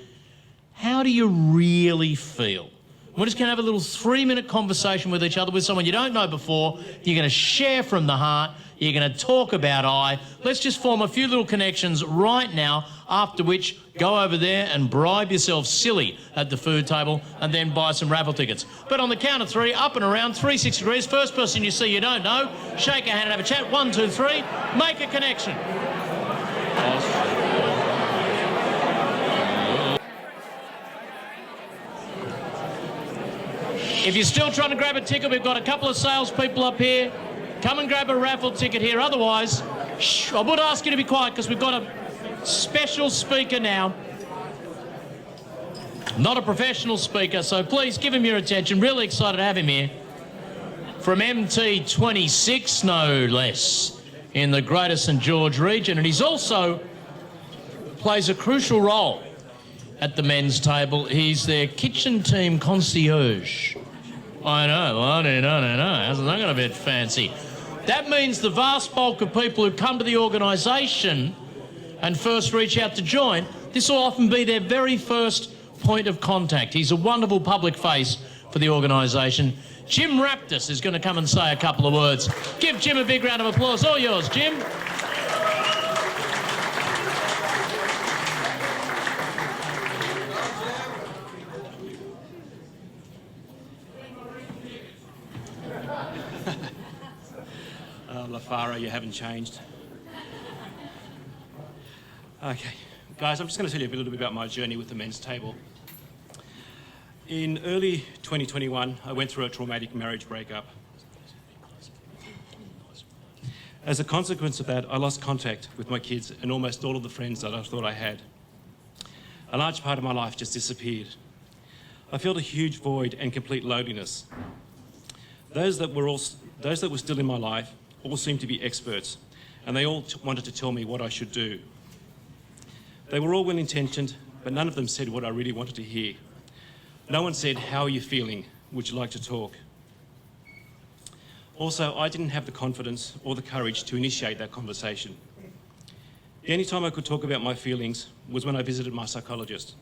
how do you really feel? We're just going to have a little 3-minute conversation with each other, with someone you don't know before. You're going to share from the heart. You're going to talk about I. Let's just form a few little connections right now, after which go over there and bribe yourself silly at the food table and then buy some raffle tickets. But on the count of 3, up and around, 360 degrees, first person you see you don't know, shake a hand and have a chat. 1, 2, 3, make a connection. If you're still trying to grab a ticket, we've got a couple of salespeople up here. Come and grab a raffle ticket here. Otherwise, I would ask you to be quiet because we've got a special speaker now. Not a professional speaker, so please give him your attention. Really excited to have him here. From MT26, no less, in the Greater St George region. And he's also plays a crucial role at the Men's Table. He's their kitchen team concierge. I know. Hasn't that got a bit fancy? That means the vast bulk of people who come to the organisation and first reach out to join, this will often be their very first point of contact. He's a wonderful public face for the organisation. Jim Raptis is going to come and say a couple of words. Give Jim a big round of applause. All yours, Jim. LaFara, you haven't changed. Okay, Guys, I'm just going to tell you a little bit about my journey with the men's table. In early 2021, I went through a traumatic marriage breakup. As a consequence of that, I lost contact with my kids and almost all of the friends that I thought I had. A large part of my life just disappeared. I felt a huge void and complete loneliness. Those that were still in my life all seemed to be experts, and they all wanted to tell me what I should do. They were all well-intentioned, but none of them said what I really wanted to hear. No one said, "How are you feeling? Would you like to talk?" Also, I didn't have the confidence or the courage to initiate that conversation. The only time I could talk about my feelings was when I visited my psychologist.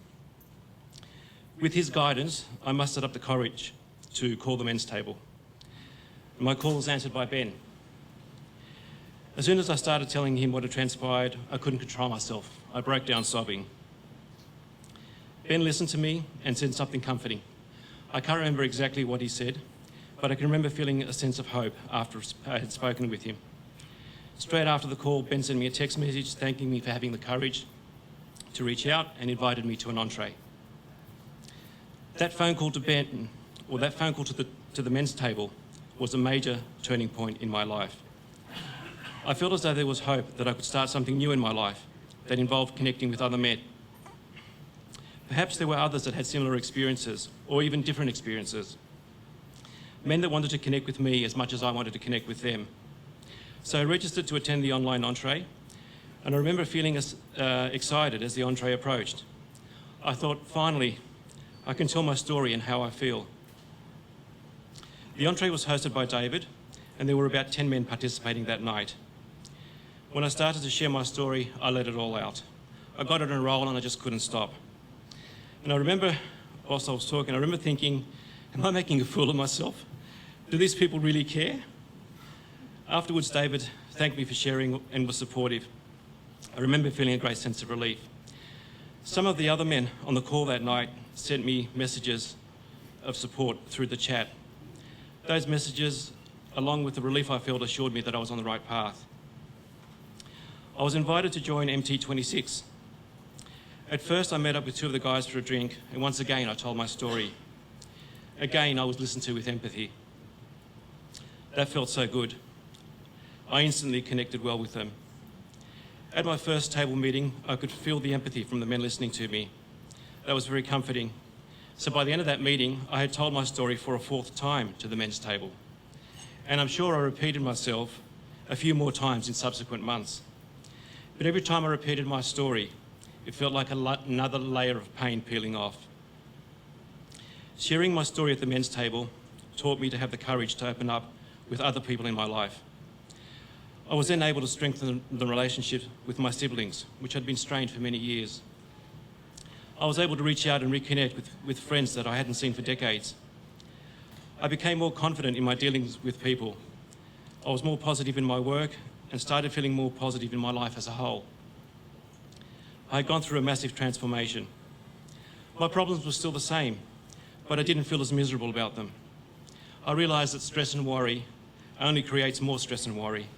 With his guidance, I mustered up the courage to call the men's table. My call was answered by Ben. As soon as I started telling him what had transpired, I couldn't control myself. I broke down sobbing. Ben listened to me and said something comforting. I can't remember exactly what he said, but I can remember feeling a sense of hope after I had spoken with him. Straight after the call, Ben sent me a text message thanking me for having the courage to reach out and invited me to an entree. That phone call to Ben, or that phone call to the men's table, was a major turning point in my life. I felt as though there was hope that I could start something new in my life that involved connecting with other men. Perhaps there were others that had similar experiences, or even different experiences. Men that wanted to connect with me as much as I wanted to connect with them. So I registered to attend the online entree, and I remember feeling excited as the entree approached. I thought, finally, I can tell my story and how I feel. The entree was hosted by David, and there were about 10 men participating that night. When I started to share my story, I let it all out. I got it on a roll and I just couldn't stop. And I remember, whilst I was talking, I remember thinking, am I making a fool of myself? Do these people really care? Afterwards, David thanked me for sharing and was supportive. I remember feeling a great sense of relief. Some of the other men on the call that night sent me messages of support through the chat. Those messages, along with the relief I felt, assured me that I was on the right path. I was invited to join MT26. At first, I met up with two of the guys for a drink, and once again, I told my story. Again, I was listened to with empathy. That felt so good. I instantly connected well with them. At my first table meeting, I could feel the empathy from the men listening to me. That was very comforting. So by the end of that meeting, I had told my story for a fourth time to the men's table. And I'm sure I repeated myself a few more times in subsequent months. But every time I repeated my story, it felt like another layer of pain peeling off. Sharing my story at the men's table taught me to have the courage to open up with other people in my life. I was then able to strengthen the relationship with my siblings, which had been strained for many years. I was able to reach out and reconnect with friends that I hadn't seen for decades. I became more confident in my dealings with people. I was more positive in my work and started feeling more positive in my life as a whole. I had gone through a massive transformation. My problems were still the same, but I didn't feel as miserable about them. I realised that stress and worry only creates more stress and worry.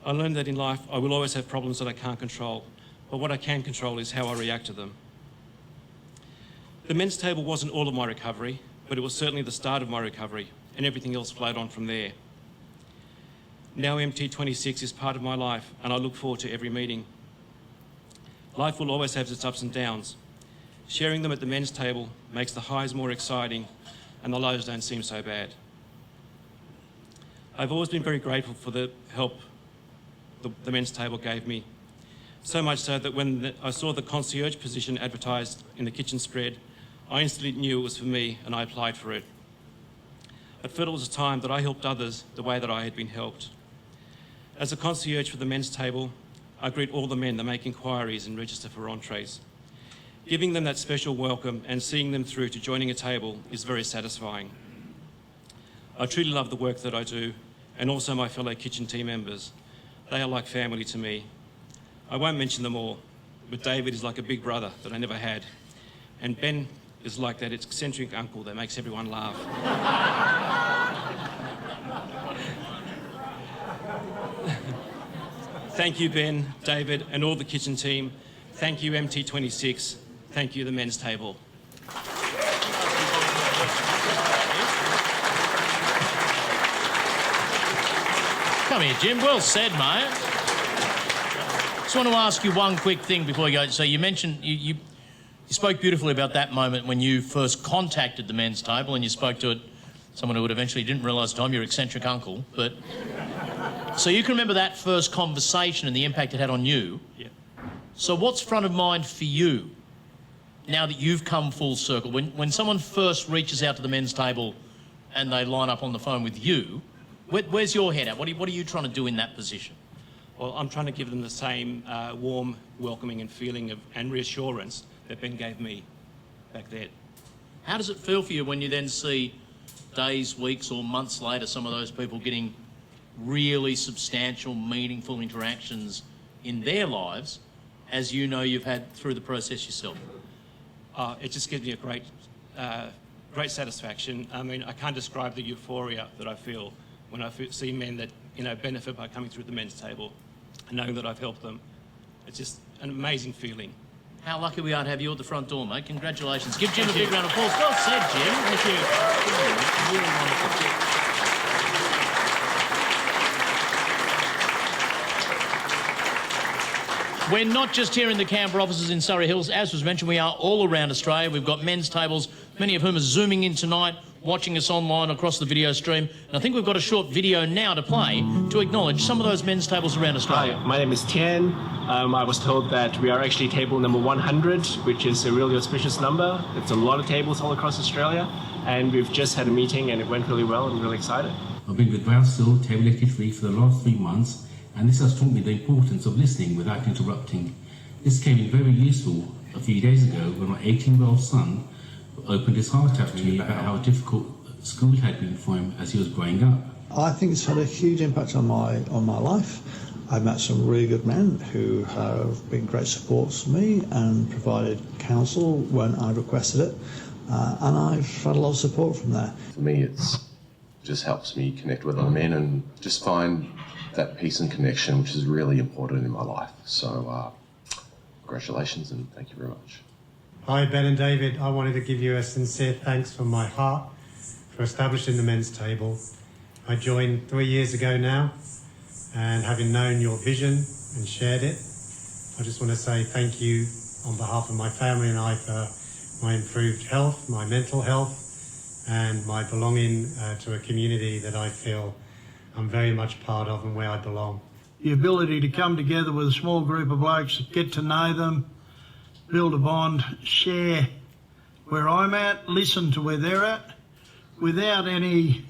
I learned that in life I will always have problems that I can't control, but what I can control is how I react to them. The men's table wasn't all of my recovery, but it was certainly the start of my recovery, and everything else flowed on from there. Now MT26 is part of my life, and I look forward to every meeting. Life will always have its ups and downs. Sharing them at the men's table makes the highs more exciting, and the lows don't seem so bad. I've always been very grateful for the help the men's table gave me. So much so that when I saw the concierge position advertised in the kitchen spread, I instantly knew it was for me and I applied for it. I felt it was a time that I helped others the way that I had been helped. As a concierge for the men's table, I greet all the men that make inquiries and register for entrees. Giving them that special welcome and seeing them through to joining a table is very satisfying. I truly love the work that I do, and also my fellow kitchen team members. They are like family to me. I won't mention them all, but David is like a big brother that I never had, and Ben is like that eccentric uncle that makes everyone laugh. Thank you, Ben, David, and all the kitchen team Thank you, MT26. Thank you, the men's table. Come here, Jim. Well said, mate. Just want to ask you one quick thing before you go. So you mentioned, you spoke beautifully about that moment when you first contacted the men's table, and you spoke to someone who would eventually didn't realise, Tom, your eccentric uncle. But so you can remember that first conversation and the impact it had on you. Yeah. So what's front of mind for you now that you've come full circle? When someone first reaches out to the men's table and they line up on the phone with you, where's your head at? What are you trying to do in that position? Well, I'm trying to give them the same warm, welcoming and feeling and reassurance that Ben gave me back then. How does it feel for you when you then see days, weeks or months later some of those people getting really substantial, meaningful interactions in their lives, as you know you've had through the process yourself? It just gives me a great satisfaction. I mean, I can't describe the euphoria that I feel when I see men that, you know, benefit by coming through the men's table and knowing that I've helped them. It's just an amazing feeling. How lucky we are to have you at the front door, mate. Congratulations. Give Jim a big round of applause. Well said, Jim. Thank you. Really wonderful. We're not just here in the Canberra offices in Surrey Hills. As was mentioned, we are all around Australia. We've got men's tables, many of whom are zooming in tonight, watching us online across the video stream. And I think we've got a short video now to play to acknowledge some of those men's tables around Australia. Hi, my name is Tian. I was told that we are actually table number 100, which is a really auspicious number. It's a lot of tables all across Australia. And we've just had a meeting and it went really well. I'm really excited. I've been with Brownstill Table 83 for the last 3 months, and this has taught me the importance of listening without interrupting. This came in very useful a few days ago when my 18-year-old son opened his heart up to me about how difficult school had been for him as he was growing up. I think it's had a huge impact on my life. I've met some really good men who have been great supports for me and provided counsel when I requested it, and I've had a lot of support from there. For me, it's just helps me connect with other men and just find that peace and connection, which is really important in my life. So congratulations and thank you very much. Hi Ben and David, I wanted to give you a sincere thanks from my heart for establishing the men's table. I joined 3 years ago now, and having known your vision and shared it, I just want to say thank you on behalf of my family and I for my improved health, my mental health, and my belonging to a community that I feel I'm very much part of and where I belong. The ability to come together with a small group of blokes, get to know them, build a bond, share where I'm at, listen to where they're at, without any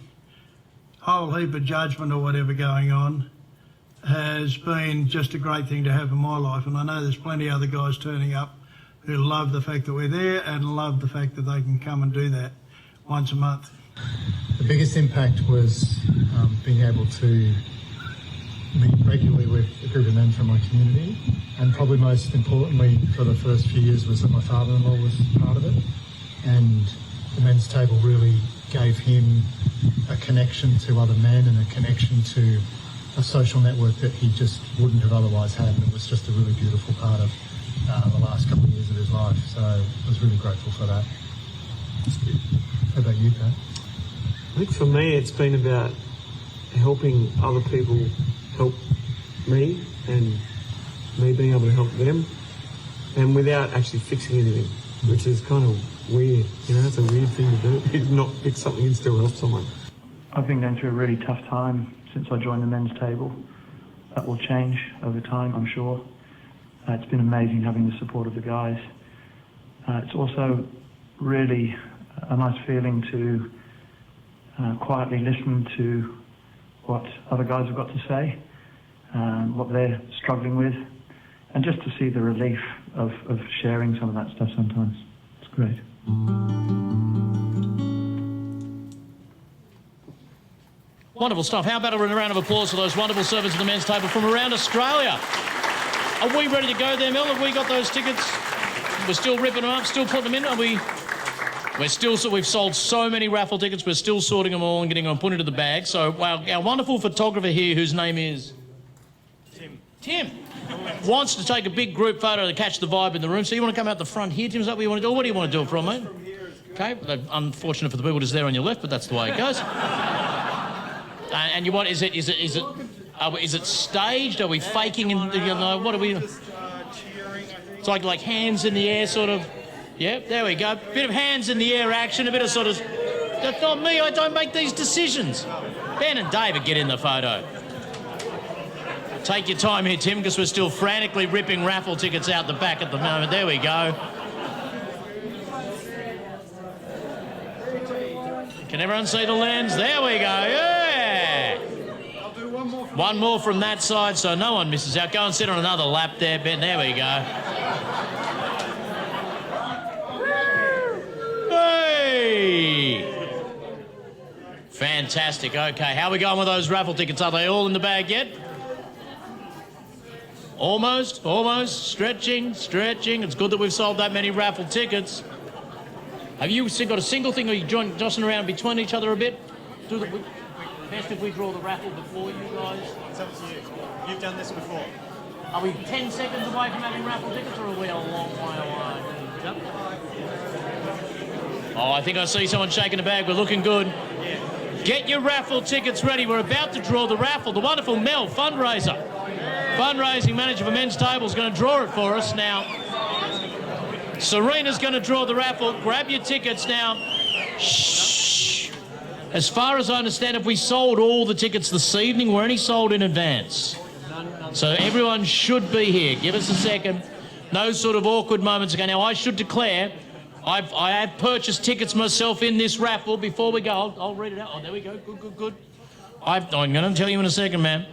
whole heap of judgment or whatever going on, has been just a great thing to have in my life. And I know there's plenty of other guys turning up who love the fact that we're there and love the fact that they can come and do that once a month. The biggest impact was being able to meet regularly with a group of men from my community, and probably most importantly for the first few years was that my father-in-law was part of it, and the men's table really gave him a connection to other men and a connection to a social network that he just wouldn't have otherwise had, and it was just a really beautiful part of the last couple of years of his life, so I was really grateful for that. How about you, Pat? I think for me it's been about helping other people help me and me being able to help them, and without actually fixing anything, which is kind of weird. You know, it's a weird thing to do. It's not fix something and still help someone. I've been going through a really tough time since I joined the men's table. That will change over time, I'm sure. It's been amazing having the support of the guys. It's also really a nice feeling to quietly listen to what other guys have got to say, what they're struggling with, and just to see the relief of sharing some of that stuff sometimes. It's great. Wonderful stuff. How about a round of applause for those wonderful servants of the men's table from around Australia? Are we ready to go there, Mel? Have we got those tickets? We're still ripping them up, still putting them in? Are we? We've sold so many raffle tickets, we're still sorting them all and getting them put into the bag. So our wonderful photographer here, whose name is? Tim wants to take a big group photo to catch the vibe in the room. So you want to come out the front here, Tim? Is that what you want to do? What do you want to do it from, mate? Okay, unfortunate for the people just there on your left, but that's the way it goes. And you want? Is it staged? Are we faking? What are we? It's like hands in the air, sort of. Yeah, there we go. Bit of hands in the air action. A bit of sort of. That's not me. I don't make these decisions. Ben and David, get in the photo. Take your time here, Tim, because we're still frantically ripping raffle tickets out the back at the moment. There we go. Can everyone see the lens? There we go. Yeah. I'll do one more. One more from that side so no one misses out. Go and sit on another lap there, Ben. There we go. Hey! Fantastic. Okay, how are we going with those raffle tickets? Are they all in the bag yet? Almost. Stretching. It's good that we've sold that many raffle tickets. Have you got a single thing, or are you jostling around between each other a bit? Best if we draw the raffle before you guys. It's up to you. You've done this before. Are we 10 seconds away from having raffle tickets, or are we a long way away? Yep. Oh, I think I see someone shaking a bag. We're looking good. Yeah. Get your raffle tickets ready. We're about to draw the raffle. The wonderful Mel, fundraising manager for Men's Table, is going to draw it for us now. Serena's going to draw the raffle. Grab your tickets now. Shh. As far as I understand, if we sold all the tickets this evening, we're only sold in advance. So everyone should be here. Give us a second. No sort of awkward moments ago. Now, I should declare, I have purchased tickets myself in this raffle. Before we go, I'll read it out. Oh, there we go. Good. I'm going to tell you in a second, ma'am.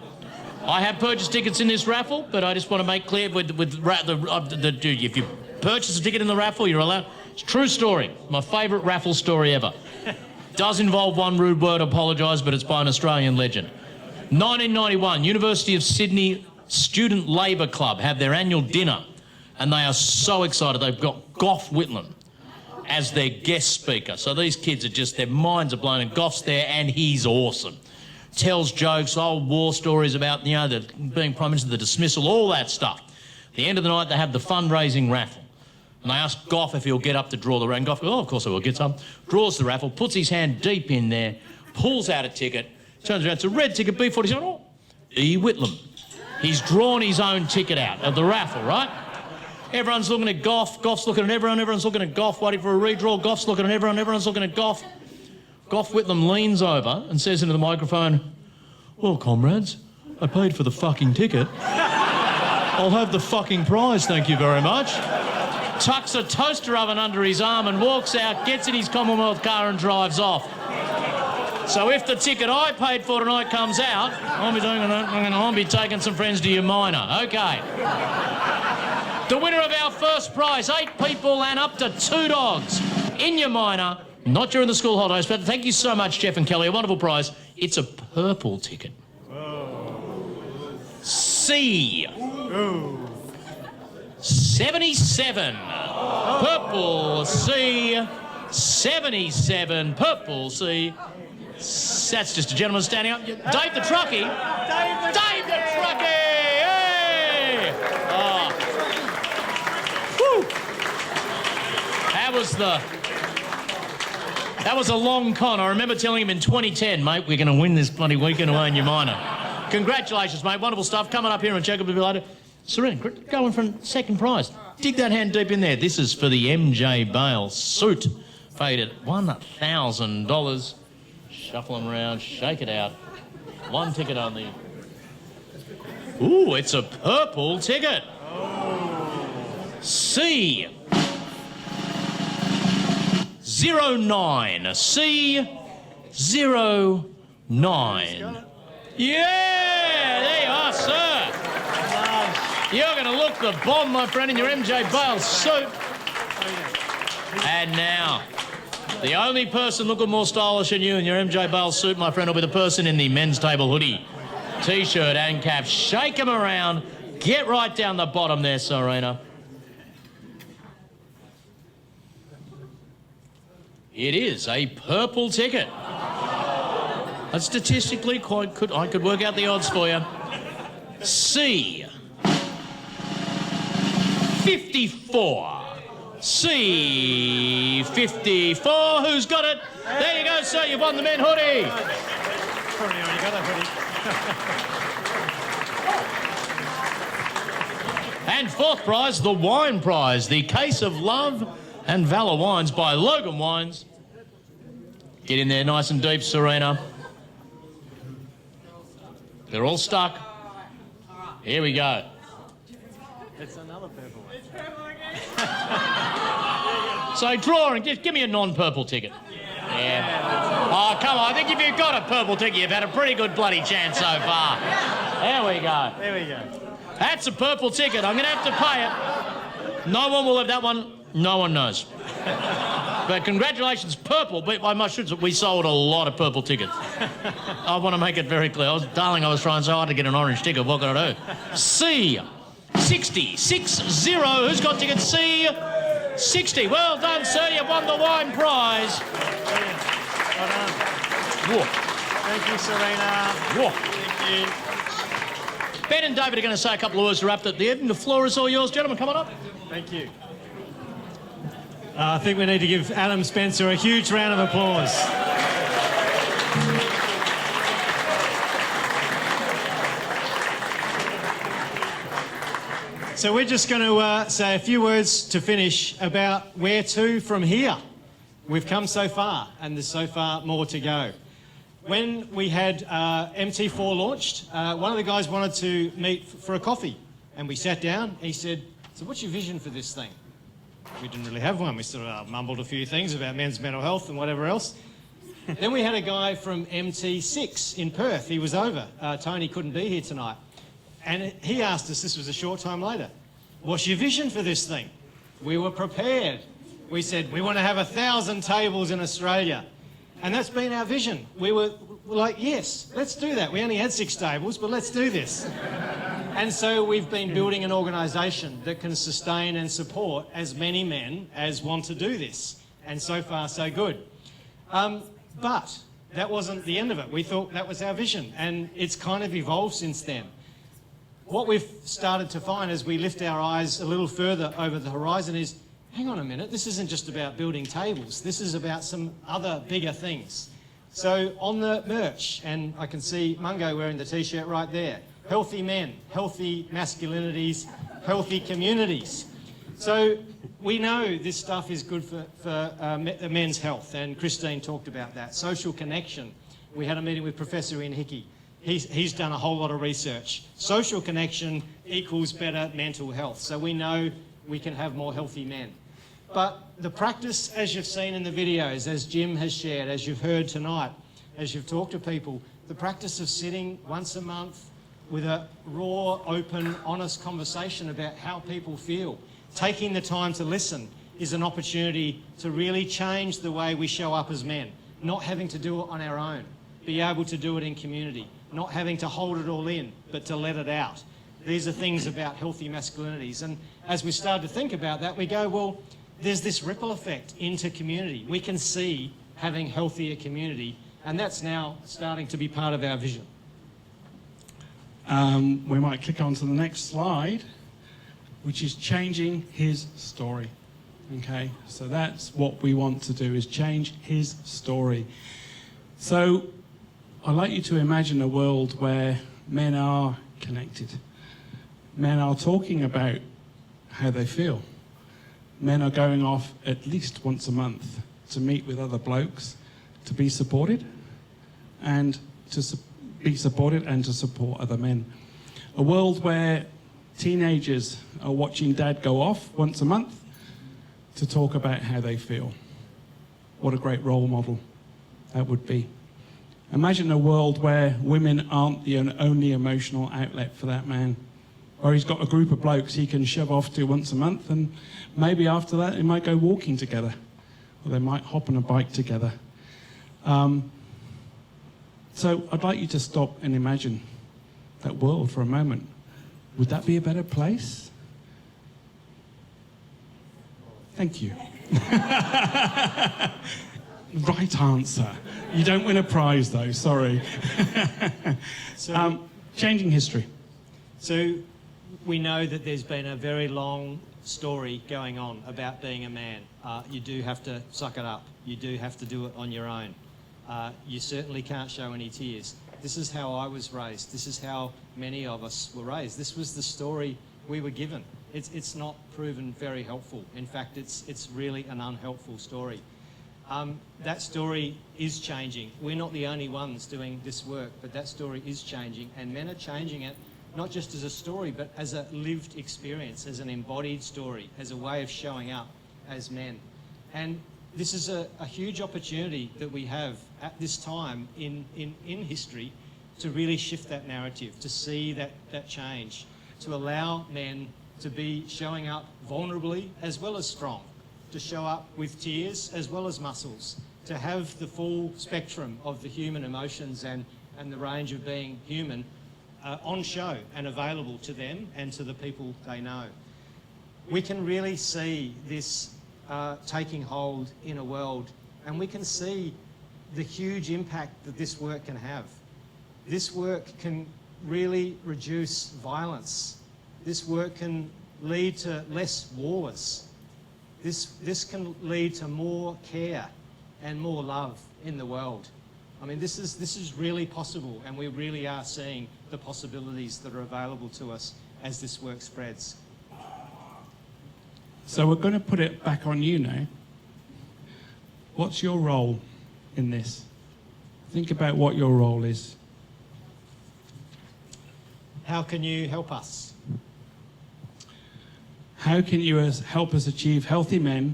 I have purchased tickets in this raffle, but I just want to make clear if you purchase a ticket in the raffle, you're allowed. It's a true story. My favourite raffle story ever. Does involve one rude word, apologise, but it's by an Australian legend. 1991, University of Sydney Student Labour Club have their annual dinner, and they are so excited. They've got Gough Whitlam as their guest speaker. So these kids are just, their minds are blown, and Gough's there, and he's awesome. Tells jokes, old war stories about, the being Prime Minister, the dismissal, all that stuff. At the end of the night, they have the fundraising raffle. And they ask Gough if he'll get up to draw the raffle. And Gough goes, oh, of course I will. Gets up, draws the raffle, puts his hand deep in there, pulls out a ticket, turns around, it's a red ticket, B47, oh, E. Whitlam. He's drawn his own ticket out of the raffle, right? Everyone's looking at Gough, Gough's looking at everyone, everyone's looking at Gough, waiting for a redraw, Gough's looking at everyone, everyone's looking at Gough. Gough Whitlam leans over and says into the microphone, well, comrades, I paid for the fucking ticket. I'll have the fucking prize, thank you very much. Tucks a toaster oven under his arm and walks out, gets in his Commonwealth car and drives off. So if the ticket I paid for tonight comes out, I'll be taking some friends to your minor. Okay. The winner of our first prize, 8 people and up to 2 dogs in your minor, not during the school holidays, but thank you so much, Jeff and Kelly, a wonderful prize. It's a purple ticket. C. 77. Purple C. 77. Purple C. That's just a gentleman standing up. Dave the Truckie. Dave the Truckie! Hey! Oh. Woo! That was a long con. I remember telling him in 2010, mate, we're going to win this bloody weekend away in your minor. Congratulations, mate. Wonderful stuff. Coming up here and check up a bit later. Serena, going for second prize. Dig that hand deep in there. This is for the MJ Bale suit. Paid at $1,000. Shuffle them around, shake it out. 1 ticket only. Ooh, it's a purple ticket. C. 09. C. 09. Yeah, there you are, sir. You're going to look the bomb, my friend, in your MJ Bale suit. And now, the only person looking more stylish than you in your MJ Bale suit, my friend, will be the person in the Men's Table hoodie, T-shirt and cap. Shake them around. Get right down the bottom there, Serena. It is a purple ticket. That's statistically I could work out the odds for you. C. 54. C. 54. Who's got it? There you go, sir. You've won the men hoodie. Probably already got a hoodie. And fourth prize, the wine prize, the Case of Love and Valour Wines by Logan Wines. Get in there nice and deep, Serena. They're all stuck. Here we go. It's another purple one. So drawing, just give me a non-purple ticket. Yeah. Oh, come on. I think if you've got a purple ticket, you've had a pretty good bloody chance so far. There we go. There we go. That's a purple ticket. I'm going to have to pay it. No one will have that one. No one knows. But congratulations, purple. But I must should we sold a lot of purple tickets. I want to make it very clear. I was trying so hard to get an orange ticket. What can I do? C. 60. 60. Who's got ticket C? 60. Well done, sir. You've won the wine prize. Well done. Whoa. Thank you, Serena. Whoa. Thank you. Ben and David are going to say a couple of words to wrap at the end, and the floor is all yours. Gentlemen, come on up. Thank you. I think we need to give Adam Spencer a huge round of applause. So we're just going to say a few words to finish about where to from here. We've come so far, and there's so far more to go. When we had MT4 launched, one of the guys wanted to meet for a coffee, and we sat down. He said, "So what's your vision for this thing?" We didn't really have one. We sort of mumbled a few things about men's mental health and whatever else. Then we had a guy from MT6 in Perth. He was over. Tony couldn't be here tonight. And he asked us, this was a short time later, "What's your vision for this thing?" We were prepared. We said, "We want to have 1,000 tables in Australia." And that's been our vision. We were like, yes, let's do that. We only had 6 tables, but let's do this. And so we've been building an organisation that can sustain and support as many men as want to do this. And so far, so good. But that wasn't the end of it. We thought that was our vision, and it's kind of evolved since then. What we've started to find as we lift our eyes a little further over the horizon is, hang on a minute, this isn't just about building tables. This is about some other bigger things. So on the merch, and I can see Mungo wearing the T-shirt right there, healthy men, healthy masculinities, healthy communities. So we know this stuff is good for men's health, and Christine talked about that. Social connection. We had a meeting with Professor Ian Hickey. He's done a whole lot of research. Social connection equals better mental health. So we know we can have more healthy men. But the practice, as you've seen in the videos, as Jim has shared, as you've heard tonight, as you've talked to people, the practice of sitting once a month with a raw, open, honest conversation about how people feel, taking the time to listen, is an opportunity to really change the way we show up as men, not having to do it on our own, be able to do it in community, not having to hold it all in, but to let it out. These are things about healthy masculinities. And as we start to think about that, we go, well, there's this ripple effect into community. We can see having healthier community, and that's now starting to be part of our vision. We might click on to the next slide, which is changing his story. Okay, so that's what we want to do, is change his story. So I'd like you to imagine a world where men are connected. Men are talking about how they feel. Men are going off at least once a month to meet with other blokes, to be supported, and to support other men. A world where teenagers are watching dad go off once a month to talk about how they feel. What a great role model that would be. Imagine a world where women aren't the only emotional outlet for that man, where he's got a group of blokes he can shove off to once a month, and maybe after that they might go walking together, or they might hop on a bike together. So I'd like you to stop and imagine that world for a moment. Would that be a better place? Thank you. Right answer. You don't win a prize though, sorry. Changing history. So we know that there's been a very long story going on about being a man. You do have to suck it up. You do have to do it on your own. You certainly can't show any tears. This is how I was raised. This is how many of us were raised. This was the story we were given. It's not proven very helpful. In fact, it's really an unhelpful story. That story is changing. We're not the only ones doing this work, but that story is changing, and men are changing it not just as a story, but as a lived experience, as an embodied story, as a way of showing up as men. And this is a huge opportunity that we have at this time in history to really shift that narrative, to see that change, to allow men to be showing up vulnerably as well as strong, to show up with tears as well as muscles, to have the full spectrum of the human emotions and the range of being human on show and available to them and to the people they know. We can really see this taking hold in a world, and we can see the huge impact that this work can have. This work can really reduce violence. This work can lead to less wars. This can lead to more care and more love in the world. I mean, this is really possible, and we really are seeing the possibilities that are available to us as this work spreads. So we're going to put it back on you now. What's your role in this? Think about what your role is. How can you help us? How can you help us achieve healthy men,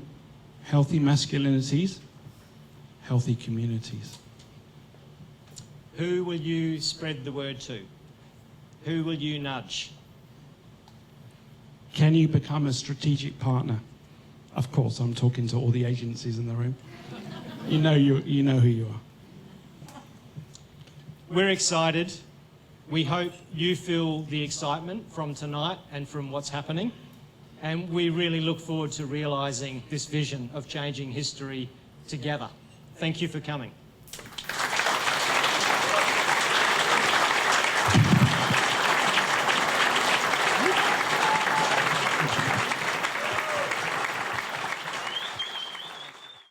healthy masculinities, healthy communities? Who will you spread the word to? Who will you nudge? Can you become a strategic partner? Of course, I'm talking to all the agencies in the room. You know who you are. We're excited. We hope you feel the excitement from tonight and from what's happening. And we really look forward to realising this vision of changing history together. Thank you for coming.